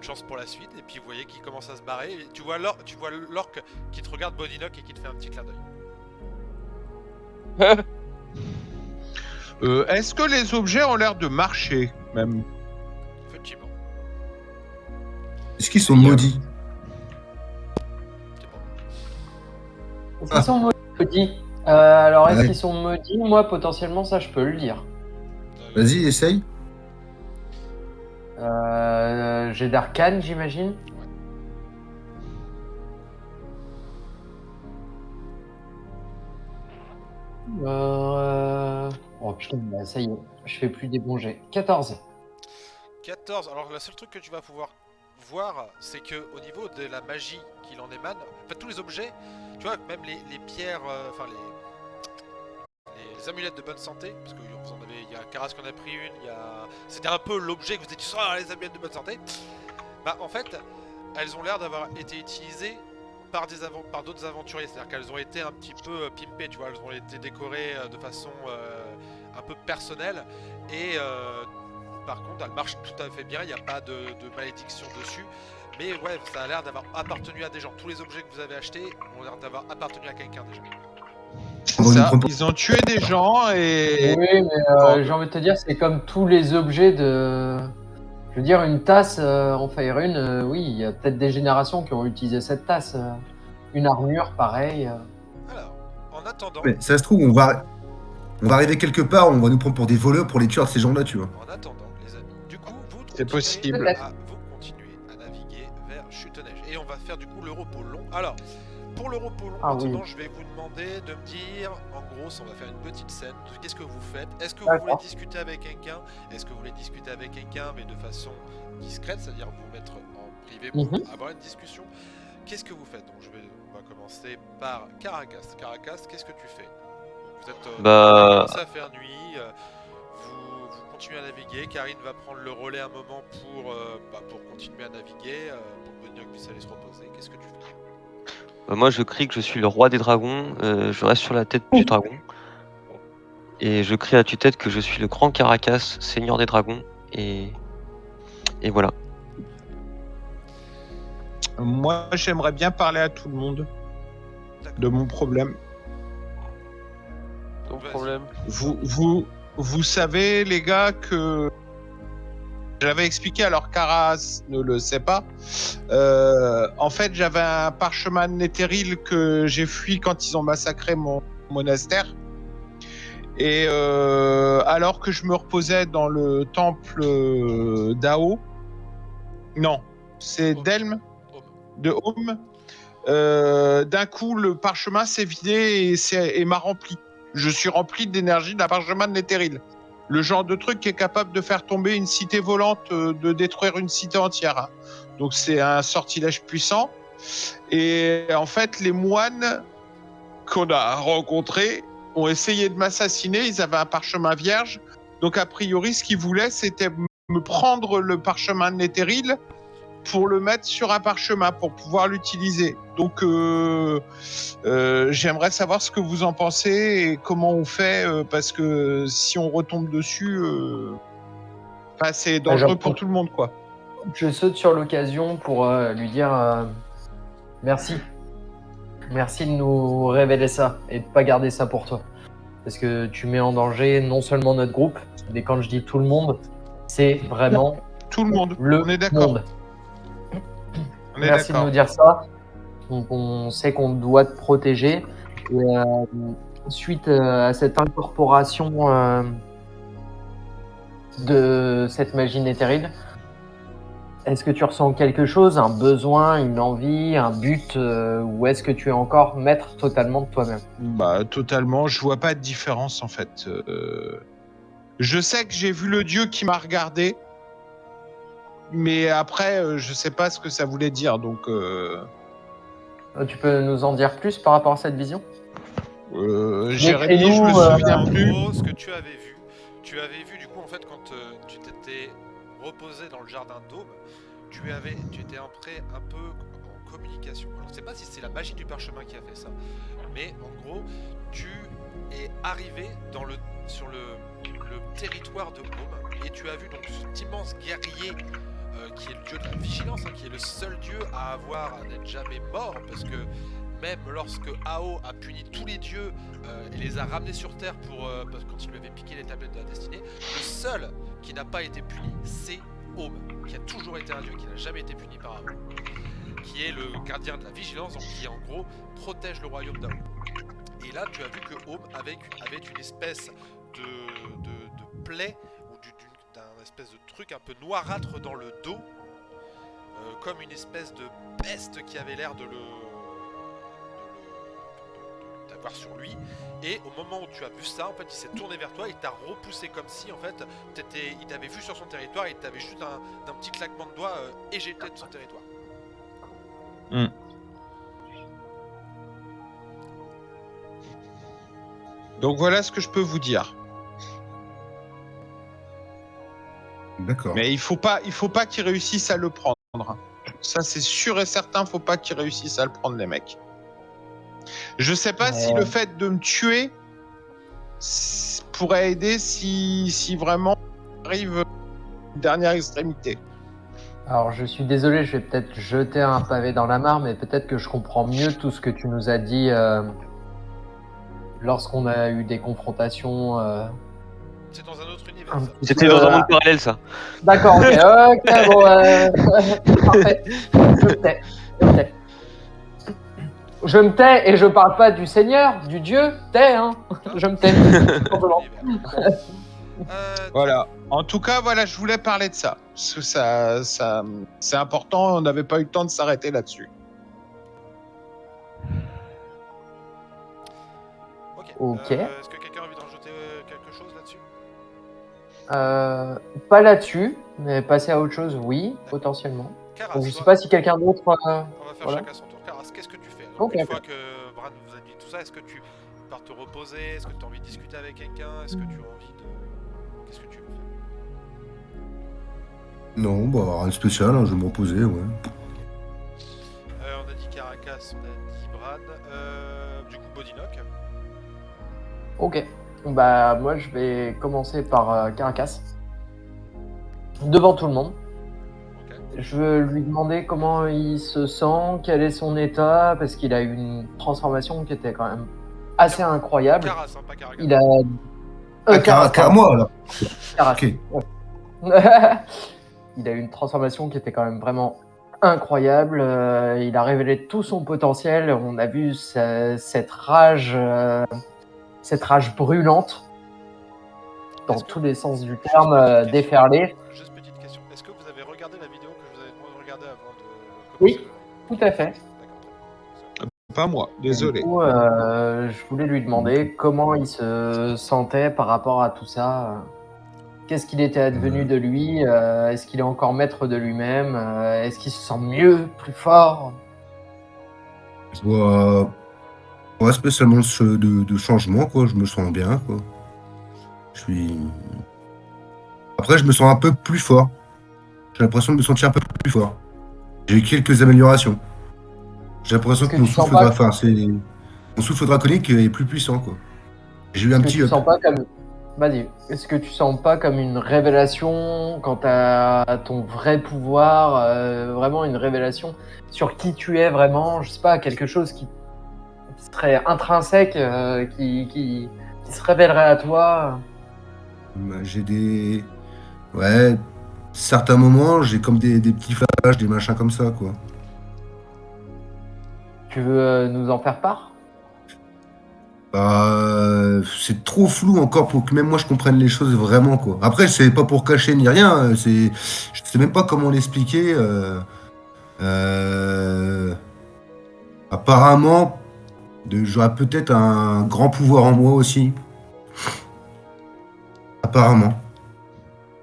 bonne chance pour la suite. Et puis vous voyez qu'il commence à se barrer. Et tu vois l'orque qui te regarde Bodinock et qui te fait un petit clin d'œil. Est-ce que les objets ont l'air de marcher, même? Effectivement. Est-ce qu'ils sont maudits? C'est bon. Est-ce qu'ils sont maudits? Alors, est-ce Ouais. qu'ils sont maudits? Moi, potentiellement, ça, je peux le dire. Vas-y, essaye. J'ai d'arcane, j'imagine. Oh putain, bah, ça y est, je fais plus des bons jets. 14. 14. Alors, le seul truc que tu vas pouvoir voir, c'est que au niveau de la magie qu'il en émane, en fait, tous les objets, tu vois, même les pierres, enfin les amulettes de bonne santé, parce que vous en avez, il y a Karas qui en a pris une, c'était un peu l'objet que vous étiez sur les amulettes de bonne santé. Bah, en fait, elles ont l'air d'avoir été utilisées par d'autres aventuriers, c'est-à-dire qu'elles ont été un petit peu pimpées, tu vois, elles ont été décorées de façon un peu personnelle, et par contre, elles marchent tout à fait bien, il n'y a pas de malédiction dessus, mais ouais, ça a l'air d'avoir appartenu à des gens. Tous les objets que vous avez achetés ont l'air d'avoir appartenu à quelqu'un déjà. Ça, ils ont tué des gens et... Oui, mais j'ai envie de te dire, c'est comme tous les objets de... Je veux dire, une tasse en Fire Rune, oui, il y a peut-être des générations qui ont utilisé cette tasse. Une armure, pareil. Alors, en attendant, Mais ça se trouve, on va arriver quelque part, on va nous prendre pour des voleurs pour les tuer de ces gens-là, tu vois. les amis, du coup, vous C'est possible. continuez à naviguer vers Chute-Neige. Et on va faire du coup le repos long. Alors, pour le repos long, Ah maintenant, oui. je vais vous demander de me dire, en gros, on va faire une petite scène de qu'est-ce que vous faites. Est-ce que vous D'accord. voulez discuter avec quelqu'un? Est-ce que vous voulez discuter avec quelqu'un, mais de façon discrète, c'est-à-dire vous mettre en privé pour avoir une discussion? Qu'est-ce que vous faites? Donc, on va commencer par Caracas. Caracas, qu'est-ce que tu fais? Vous êtes commencé à faire nuit, vous continuez à naviguer. Karine va prendre le relais un moment pour continuer à naviguer, pour que Bodinock puisse aller se reposer. Qu'est-ce que tu fais? Moi, je crie que je suis le roi des dragons. Je reste sur la tête du dragon. Et je crie à tue-tête que je suis le grand Caracas, seigneur des dragons. Et voilà. Moi, j'aimerais bien parler à tout le monde de mon problème. Ton Vas-y. problème. Vous savez, les gars, que j'avais expliqué, alors Karas ne le sait pas. En fait, j'avais un parchemin de Netheril que j'ai fui quand ils ont massacré mon monastère. Et alors que je me reposais dans le temple d'Ao, non, c'est Home. d'Elm, de Home, d'un coup, le parchemin s'est vidé et m'a rempli. Je suis rempli d'énergie d'un parchemin de Netheril. Le genre de truc qui est capable de faire tomber une cité volante, de détruire une cité entière. Hein. Donc c'est un sortilège puissant. Et en fait, les moines qu'on a rencontrés ont essayé de m'assassiner. Ils avaient un parchemin vierge. Donc a priori, ce qu'ils voulaient, c'était me prendre le parchemin de Netheril pour le mettre sur un parchemin pour pouvoir l'utiliser. Donc j'aimerais savoir ce que vous en pensez et comment on fait, parce que si on retombe dessus, c'est dangereux pour tout le monde, quoi. Je saute sur l'occasion pour lui dire merci. Merci de nous révéler ça et de pas garder ça pour toi. Parce que tu mets en danger non seulement notre groupe, mais quand je dis tout le monde, c'est vraiment Tout le monde, le on est d'accord. monde. On est Merci de d'accord. nous dire ça. Donc on sait qu'on doit te protéger. Et, suite à cette incorporation de cette magie Netheril, est-ce que tu ressens quelque chose, un besoin, une envie, un but, ou est-ce que tu es encore maître totalement de toi-même? Bah totalement, je vois pas de différence en fait. Je sais que j'ai vu le dieu qui m'a regardé, mais après je sais pas ce que ça voulait dire, donc Tu peux nous en dire plus par rapport à cette vision? Jérémy, je me souviens En plus. gros, ce que tu avais vu du coup en fait quand tu t'étais reposé dans le jardin d'Aube, tu étais entré un peu en communication. Alors je sais pas si c'est la magie du parchemin qui a fait ça, mais en gros tu es arrivé sur le territoire de Home et tu as vu donc cet immense guerrier qui est le dieu de la vigilance, hein, qui est le seul dieu à n'être jamais mort, parce que même lorsque Ao a puni tous les dieux et les a ramenés sur Terre parce que quand il lui avait piqué les tablettes de la destinée, le seul qui n'a pas été puni, c'est Home, qui a toujours été un dieu, qui n'a jamais été puni par Ao, qui est le gardien de la vigilance, donc qui en gros protège le royaume d'Ao. Et là, tu as vu que Home avait une espèce de plaie ou d'un espèce de truc un peu noirâtre dans le dos, comme une espèce de peste qui avait l'air d'avoir sur lui. Et au moment où tu as vu ça, en fait, il s'est tourné vers toi, il t'a repoussé comme si, en fait, il t'avait vu sur son territoire, et il t'avait juste d'un petit claquement de doigts éjecté de son territoire. Donc voilà ce que je peux vous dire. D'accord. Mais il faut pas qu'ils réussissent à le prendre. Ça c'est sûr et certain, faut pas qu'ils réussissent à le prendre les mecs. Je sais pas si le fait de me tuer pourrait aider si vraiment arrive une dernière extrémité. Alors, je suis désolé, je vais peut-être jeter un pavé dans la mare, mais peut-être que je comprends mieux tout ce que tu nous as dit lorsqu'on a eu des confrontations. C'est dans un autre univers. C'était dans un monde parallèle, ça. D'accord, ok, bon, parfait. Je me tais. Je me tais et je parle pas du Seigneur, du Dieu, hein. Je me tais. Voilà. En tout cas, voilà, je voulais parler de ça. Parce que ça c'est important, on n'avait pas eu le temps de s'arrêter là-dessus. Ok. Est-ce que quelqu'un a envie de rajouter quelque chose là-dessus? Pas là-dessus, mais passer à autre chose, oui, potentiellement. Karas, Donc, je sais pas si quelqu'un d'autre. On va faire voilà. chacun son tour. Karas, qu'est-ce que tu fais? Ok, Une ok. fois que Bran vous a dit tout ça, est-ce que tu pars te reposer? Est-ce que tu as envie de discuter avec quelqu'un? Est-ce que tu as envie de... Qu'est-ce que tu veux faire? Non, bah rien de spécial, hein, je vais me reposer, ouais. On a dit Caracas, on a dit Bran. Du coup, Bodinock. Ok. Bah, moi, je vais commencer par Caracas. Devant tout le monde. Ok. Je veux lui demander comment il se sent, quel est son état, parce qu'il a eu une transformation qui était quand même assez incroyable. Caras, hein, pas Caracas. Il a. Car moi, alors. Caras. Ok. Il a eu une transformation qui était quand même vraiment incroyable. Il a révélé tout son potentiel. On a vu cette rage brûlante, dans tous les sens du terme, déferler. Juste petite question. Est-ce que vous avez regardé la vidéo que je vous avais demandé de regarder avant de... Oui, tout à fait. D'accord. Pas moi, désolé. Du coup, je voulais lui demander comment il se sentait par rapport à tout ça. Qu'est-ce qu'il était advenu de lui? Est-ce qu'il est encore maître de lui-même? Est-ce qu'il se sent mieux, plus fort? Je vois pas spécialement de changement, quoi. Je me sens bien, quoi. Après, je me sens un peu plus fort. J'ai l'impression de me sentir un peu plus fort. J'ai eu quelques améliorations. J'ai l'impression Est-ce que que mon tu sens souffle, mon souffle draconique est plus puissant, quoi. J'ai eu un Est-ce que petit tu up. sens pas comme... Vas-y. Est-ce que tu sens pas comme une révélation quant à ton vrai pouvoir, vraiment une révélation sur qui tu es vraiment? Je sais pas, quelque chose qui serait intrinsèque, qui se révélerait à toi? J'ai des... Ouais, certains moments, j'ai comme des petits flashs, des machins comme ça, quoi. Tu veux nous en faire part? C'est trop flou encore pour que même moi je comprenne les choses vraiment, quoi. Après, c'est pas pour cacher ni rien, je sais même pas comment l'expliquer. Apparemment, j'aurais peut-être un grand pouvoir en moi aussi. Apparemment.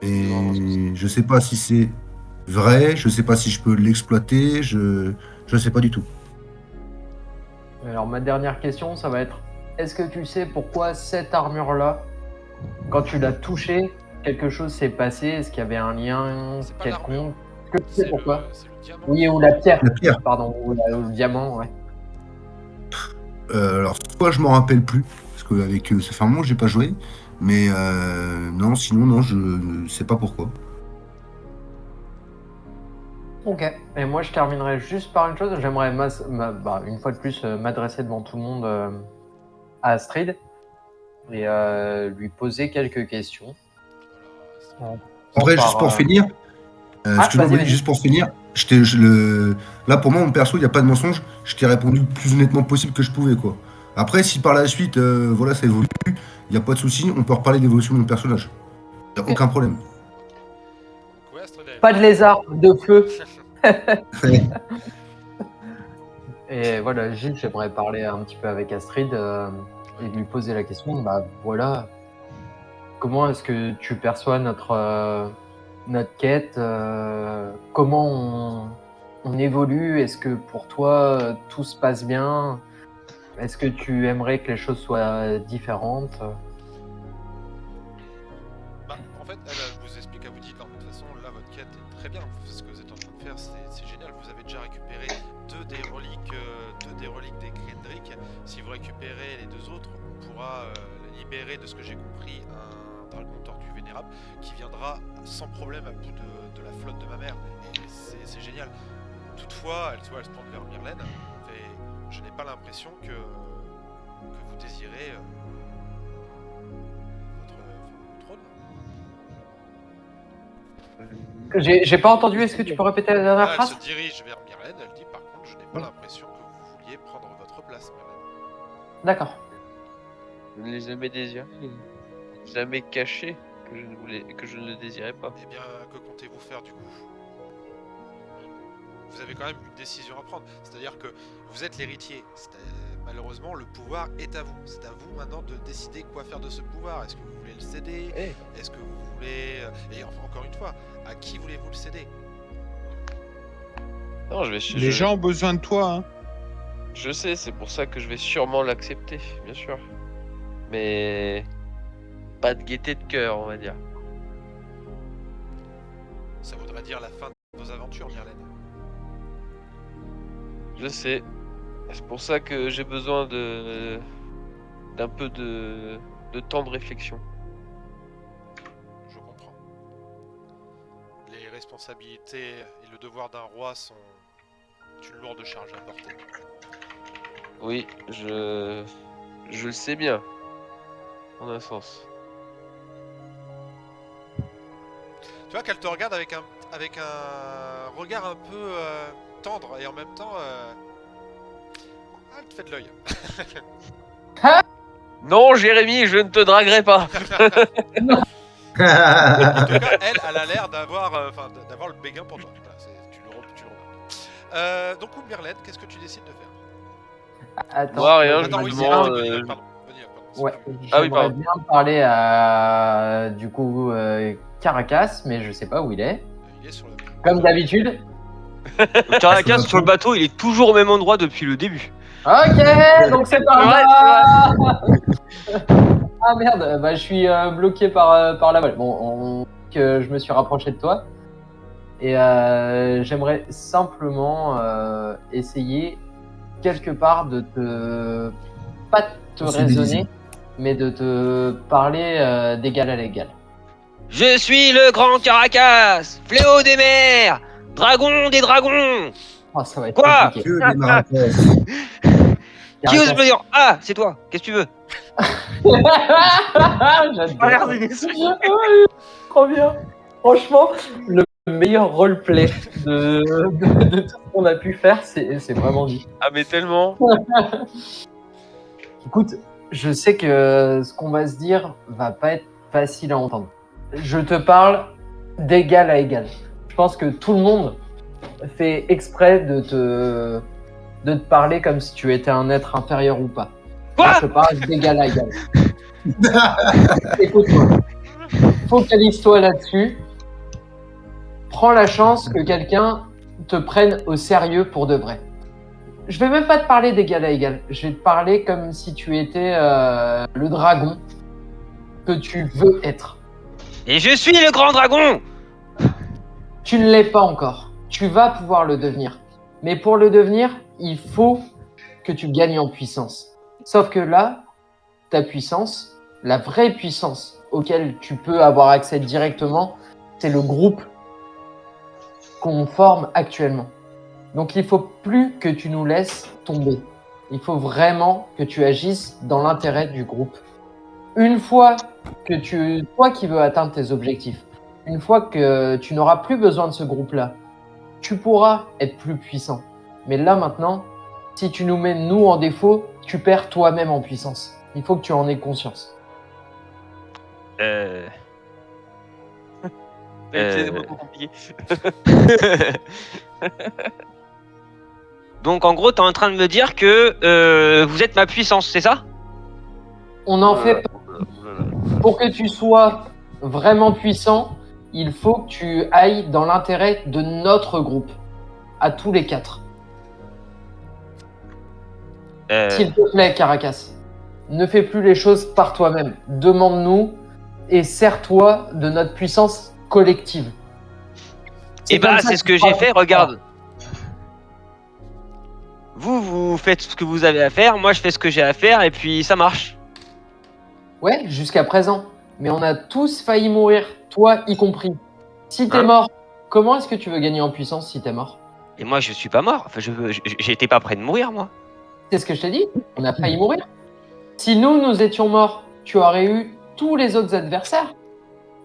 Et je sais pas si c'est vrai, je sais pas si je peux l'exploiter, je sais pas du tout. Alors ma dernière question, ça va être, est-ce que tu sais pourquoi cette armure-là, quand tu l'as touchée, quelque chose s'est passé? Est-ce qu'il y avait un lien C'est pas l'armure. quelconque? Est-ce que tu sais pourquoi? C'est le diamant. Oui, ou la pierre. La pierre. Pardon, ou le diamant, ouais. Alors, soit je m'en rappelle plus, parce que avec ça fait un moment que j'ai pas joué, mais non, sinon, non, je sais pas pourquoi. Ok. Et moi, je terminerai juste par une chose. J'aimerais, une fois de plus, m'adresser devant tout le monde à Astrid et lui poser quelques questions. Après, juste pour finir, vas-y. juste pour finir, là pour moi, mon perso, il n'y a pas de mensonge. Je t'ai répondu le plus honnêtement possible que je pouvais, quoi. Après, si par la suite, voilà, ça évolue, il n'y a pas de souci, on peut reparler d'évolution de mon personnage. Il n'y a aucun problème. Ouais, Astrid, Pas de lézard, de feu. Et voilà, Gilles, j'aimerais parler un petit peu avec Astrid et lui poser la question, voilà, comment est-ce que tu perçois notre quête comment on évolue? Est-ce que pour toi, tout se passe bien? Est-ce que tu aimerais que les choses soient différentes? En fait, elle vous explique, elle vous dit, de toute façon, là, votre quête est très bien. Ce que vous êtes en train de faire, c'est génial. Vous avez déjà récupéré deux des reliques des Krendrick. Si vous récupérez les deux autres, on pourra libérer, de ce que j'ai compris, un dragon tortue vénérable qui viendra sans problème à bout de la flotte de ma mère. Et c'est génial. Toutefois, elle se tourne vers Myrlène. Et je n'ai pas l'impression que vous désirez votre trône. J'ai pas entendu, est-ce que tu peux répéter la dernière phrase? Elle se dirige vers Myrlène, elle dit par contre, je n'ai pas l'impression que vous vouliez prendre votre place, Myrlène. D'accord. Je ne l'ai jamais désiré. Jamais caché que je ne le désirais pas. Eh bien, que comptez-vous faire du coup? Vous avez quand même une décision à prendre. C'est-à-dire que vous êtes l'héritier. Malheureusement, le pouvoir est à vous. C'est à vous maintenant de décider quoi faire de ce pouvoir. Est-ce que vous voulez le céder? Est-ce que vous voulez... Et encore une fois, à qui voulez-vous le céder? Non, Les gens ont besoin de toi, hein. Je sais, c'est pour ça que je vais sûrement l'accepter, bien sûr. Mais... pas de gaieté de cœur, on va dire. Ça voudrait dire la fin de vos aventures, Myrlène. Je sais. C'est pour ça que j'ai besoin d'un peu de temps de réflexion. Je comprends. Les responsabilités et le devoir d'un roi sont une lourde charge à porter. Oui, je le sais bien. En un sens. Tu vois qu'elle te regarde avec un regard un peu tendre et en même temps elle te fait de l'œil. Non, Jérémy, je ne te draguerai pas. En tout cas, elle a l'air d'avoir le béguin pour toi. Voilà, tu le remarques. Donc, Myrlène, qu'est-ce que tu décides de faire? Attends, Moi, rien, Attends, oui, demande, c'est Vanilla, pardon. Ouais, Ah oui, j'aimerais pardon. bien parler à du coup Caracas, mais je sais pas où il est. Il est sur le... Comme d'habitude. Caracas sur le bateau, il est toujours au même endroit depuis le début. Ok, donc c'est par Ouais, là. Ah merde, je suis bloqué par la voile. Bon, que je me suis rapproché de toi. Et j'aimerais simplement essayer quelque part de te... pas de te raisonner, mais de te parler d'égal à l'égal. Je suis le grand Caracas, fléau des mers, dragon des dragons. Oh, ça va être Quoi? compliqué. Que des maracas. Qui ose me dire? Ah, c'est toi, qu'est-ce que tu veux? J'adore. Trop bien. Franchement, le meilleur roleplay de tout ce qu'on a pu faire, c'est vraiment dit. Ah, mais tellement. Écoute, je sais que ce qu'on va se dire va pas être facile à entendre. Je te parle d'égal à égal. Je pense que tout le monde fait exprès de te parler comme si tu étais un être inférieur ou pas. Quoi? Je te parle d'égal à égal. Écoute-moi. Focalise-toi là-dessus. Prends la chance que quelqu'un te prenne au sérieux pour de vrai. Je vais même pas te parler d'égal à égal. Je vais te parler comme si tu étais le dragon que tu veux être. Et je suis le grand dragon. Tu ne l'es pas encore. Tu vas pouvoir le devenir. Mais pour le devenir, il faut que tu gagnes en puissance. Sauf que là, ta puissance, la vraie puissance auquel tu peux avoir accès directement, c'est le groupe. qu'on forme actuellement. Donc il faut plus que tu nous laisses tomber. Il faut vraiment que tu agisses dans l'intérêt du groupe. Une fois que toi qui veux atteindre tes objectifs, une fois que tu n'auras plus besoin de ce groupe-là, tu pourras être plus puissant. Mais là maintenant, si tu nous mets nous en défaut, tu perds toi-même en puissance. Il faut que tu en aies conscience. C'est des mots compliqués. Donc en gros, t'es en train de me dire que vous êtes ma puissance, c'est ça? On en fait pour que tu sois vraiment puissant, il faut que tu ailles dans l'intérêt de notre groupe, à tous les 4. S'il te plaît, Caracas, ne fais plus les choses par toi-même. Demande-nous et sers-toi de notre puissance collective. Et comme bah, ça c'est que ce que tu j'ai pourras- fait, regarde. Vous faites ce que vous avez à faire, moi je fais ce que j'ai à faire, et puis ça marche. Ouais, jusqu'à présent. Mais on a tous failli mourir, toi y compris. Si t'es Hein mort, comment est-ce que tu veux gagner en puissance si t'es mort? Et moi je suis pas mort, enfin j'étais pas près de mourir moi. C'est ce que je t'ai dit, on a failli mourir. Si nous étions morts, tu aurais eu tous les autres adversaires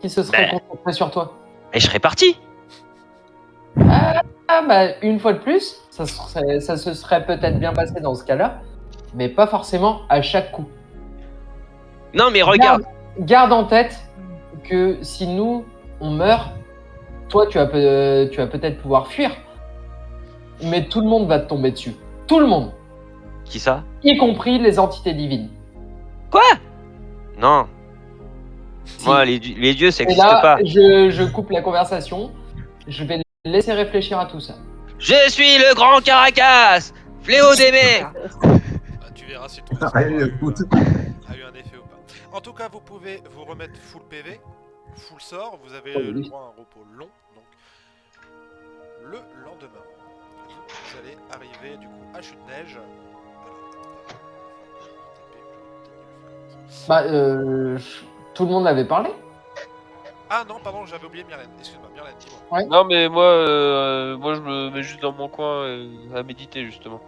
qui se seraient concentrés sur toi. Et je serais parti. Ah bah, une fois de plus, ça se serait peut-être bien passé dans ce cas-là, mais pas forcément à chaque coup. Non mais regarde. Garde en tête que si nous, on meurt, toi, tu vas peut-être pouvoir fuir, mais tout le monde va te tomber dessus. Tout le monde, Qui ça? y compris les entités divines. Quoi? Non. Si. Moi les dieux ça Et existe là, pas. je coupe la conversation. Je vais laisser réfléchir à tout ça. Je suis le grand Caracas, fléau des mers. Ah, tu verras si ton discours a eu un effet ou pas. En tout cas, vous pouvez vous remettre full PV, full sort. Vous avez le droit à un repos long. Donc, le lendemain, vous allez arriver du coup à Chute-Neige. Bah, tout le monde avait parlé. Ah non, pardon, j'avais oublié Myrlène. Excuse-moi, Myrlène, dis-moi. Ouais. Non, mais moi je me mets juste dans mon coin à méditer justement.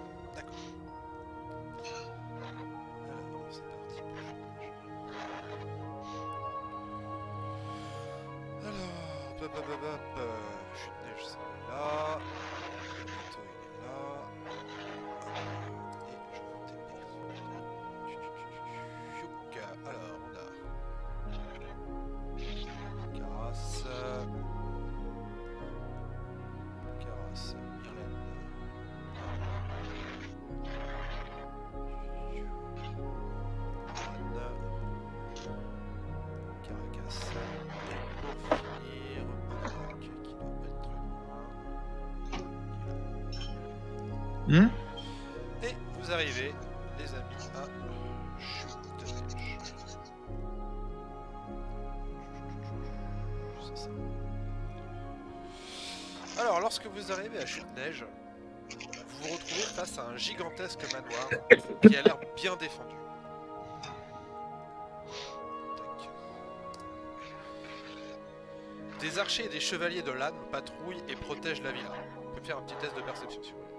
Alors, c'est parti pour Chute-Neige. Alors, Chute-Neige, c'est là. Le bateau, il est là. Et je vais TP. Chouk. Alors, on a Caras, Myrlène. Caracas. Et pour finir, qui doit pas être très loin. Et vous arrivez, les amis, à Chute-Neige. C'est ça. Alors, lorsque vous arrivez à Chute-Neige, vous vous retrouvez face à un gigantesque manoir qui a l'air bien défendu. Tac. Des archers et des chevaliers de l'âne patrouillent et protègent la villa. Vous pouvez faire un petit test de perception si vous voulez.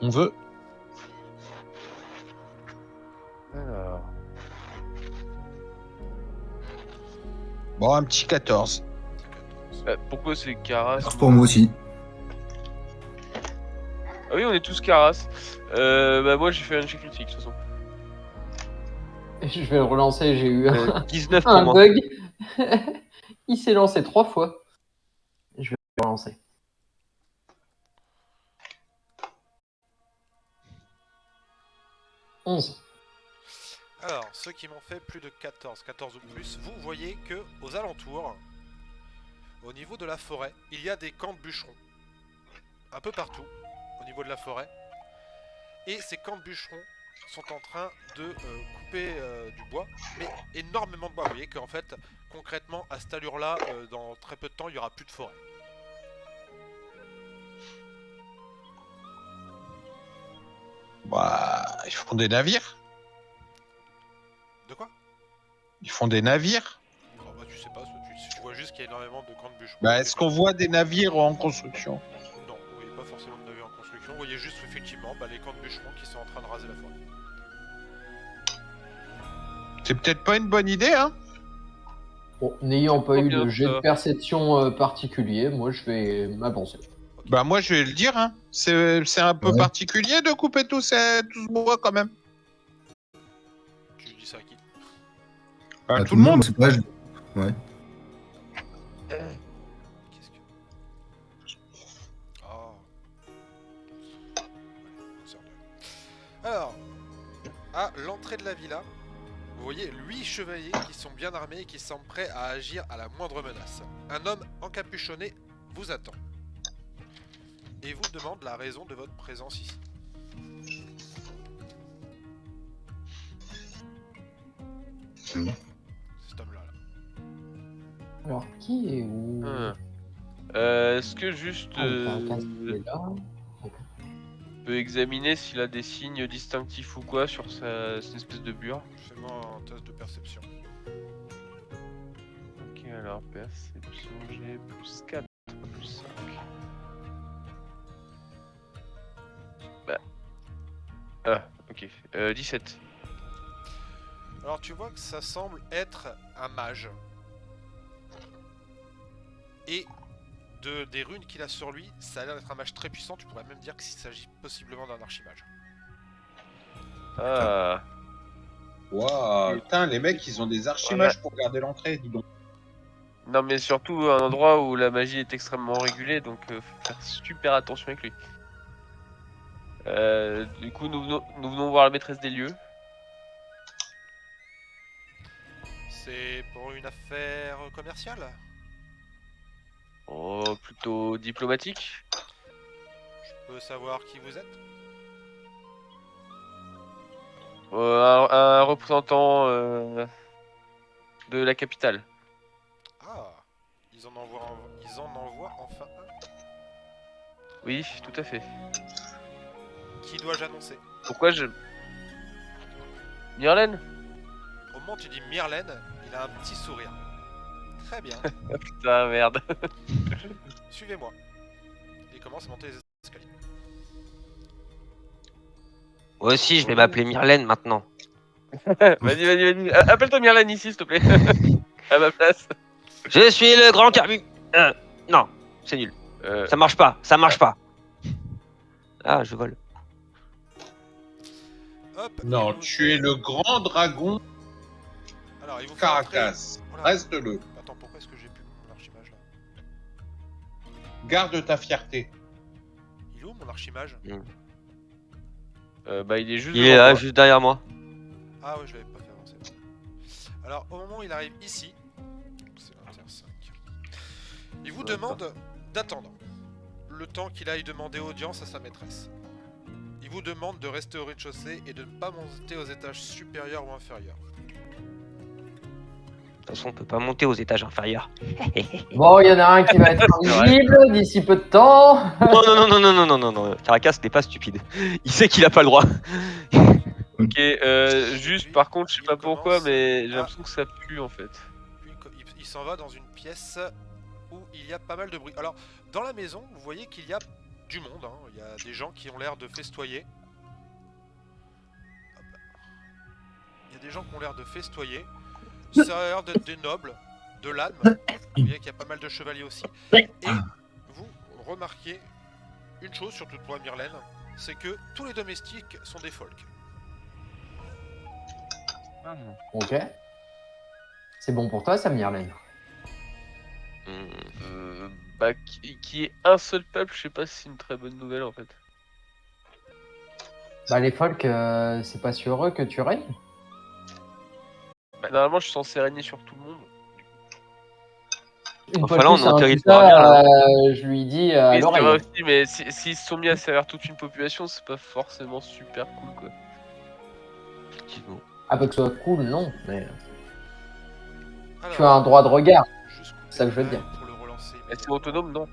On veut. Alors. Bon, un petit 14. Pourquoi c'est Caras? C'est pour moi aussi. Ah oui, on est tous Caras. Bah moi j'ai fait un jet critique de toute façon. Je vais le relancer, j'ai eu 19 pour un moi. bug. Il s'est lancé 3 fois. Je vais le relancer. « 11. Alors, ceux qui m'ont fait plus de 14 ou plus, vous voyez que aux alentours, au niveau de la forêt, il y a des camps de bûcherons. Un peu partout, au niveau de la forêt. Et ces camps de bûcherons sont en train de couper du bois, mais énormément de bois. Vous voyez qu'en fait, concrètement, à cette allure-là, dans très peu de temps, il n'y aura plus de forêt. Bah, ils font des navires. De quoi? Ils font des navires. Oh, bah, tu sais pas, tu vois juste qu'il y a énormément de camps de bûcherons. Bah, est-ce qu'on voit des navires en construction? Non, vous voyez pas forcément de navires en construction. Vous voyez juste effectivement les camps de bûcherons qui sont en train de raser la forêt. C'est peut-être pas une bonne idée, hein? Bon, n'ayant pas Trop eu bien, de jet ça. de perception particulier, moi je vais m'avancer. Bah, moi, je vais le dire, hein. C'est un peu Ouais. particulier de couper tout ce bois, quand même. Tu dis ça à qui? Bah, Bah, tout le monde. C'est vrai, ouais. Qu'est-ce que... Oh. Alors, à l'entrée de la villa, vous voyez 8 chevaliers qui sont bien armés et qui semblent prêts à agir à la moindre menace. Un homme encapuchonné vous attend. Et vous demande la raison de votre présence ici. Mhm. Cet homme-là. Là. Alors, qui est où Est-ce que juste Caracas, il est là. peut examiner s'il a des signes distinctifs ou quoi sur cette espèce de bure? Fais-moi un test de perception. Ok, alors perception, j'ai plus 4, plus 5. Bah. Ah, ok. 17. Alors tu vois que ça semble être un mage. Et des runes qu'il a sur lui, ça a l'air d'être un mage très puissant. Tu pourrais même dire qu'il s'agit possiblement d'un archimage. Ah. Waouh, putain, les mecs, ils ont des archimages pour garder l'entrée, dis donc. Non, mais surtout un endroit où la magie est extrêmement régulée, donc faut faire super attention avec lui. Du coup, nous venons voir la maîtresse des lieux. C'est pour une affaire commerciale? Oh, plutôt diplomatique. Je peux savoir qui vous êtes? Un représentant de la capitale. Ah, ils en envoient enfin un. Oui, tout à fait. Qui dois-je annoncer? Pourquoi je... Myrlène? Au moment où tu dis Myrlène, il a un petit sourire. Très bien, Ah putain, merde. suivez-moi. Il commence à monter les escaliers. Moi aussi, je vais m'appeler Myrlène maintenant. Vas-y. Appelle-toi Myrlène ici, s'il te plaît. À ma place. Je suis le grand Carbu. Non, c'est nul. Ça marche pas, ça marche pas. Ah, je vole. Hop. Non, il vous tu es fait- le grand dragon Alors, il vous fait entrer- Caracas. Oh là. Reste-le. Attends, pourquoi est-ce que j'ai plus mon archimage là? Garde ta fierté. Il est où mon archimage? Bah, il est juste Il est devant là, toi. juste derrière moi. Ah ouais, je l'avais pas fait avancer. Alors, au moment où il arrive ici, c'est l'inter 5, il vous demande d'attendre le temps qu'il aille demander audience à sa maîtresse. Il vous demande de rester au rez-de-chaussée et de ne pas monter aux étages supérieurs ou inférieurs. De toute façon, on peut pas monter aux étages inférieurs. Bon, il y en a un qui va être invisible d'ici peu de temps. Non. Caracas n'est pas stupide. Il sait qu'il a pas le droit. Ok, juste par contre, je sais Il pas pourquoi, commence mais j'ai à- l'impression que ça pue en fait. Puis il s'en va dans une pièce où il y a pas mal de bruit. Alors, dans la maison, vous voyez qu'il y a du monde. Hein. Il y a des gens qui ont l'air de festoyer. Hop. Il y a des gens qui ont l'air de festoyer. Ça a l'air d'être des nobles, de l'âne. Vous voyez qu'il y a pas mal de chevaliers aussi. Et vous remarquez une chose, surtout toi, Myrlène, c'est que tous les domestiques sont des folks. Ok. C'est bon pour toi, ça, Myrlène? Bah, qui est un seul peuple, je sais pas si c'est une très bonne nouvelle en fait. Bah, les folks, c'est pas sur eux que tu règnes? Bah, normalement, je suis censé régner sur tout le monde. Une Enfin, fois là, de on plus, est en hein, tout territoire ça, bien, je lui dis à Et c'est vrai l'oreille. aussi, mais s'ils se sont mis à servir toute une population, c'est pas forcément super cool quoi. Effectivement. Ah, pas que ce soit cool, non, mais Alors, tu as un droit de regard. juste couper c'est ça que je veux te le dire. pour le relancer. Et c'est autonome, non?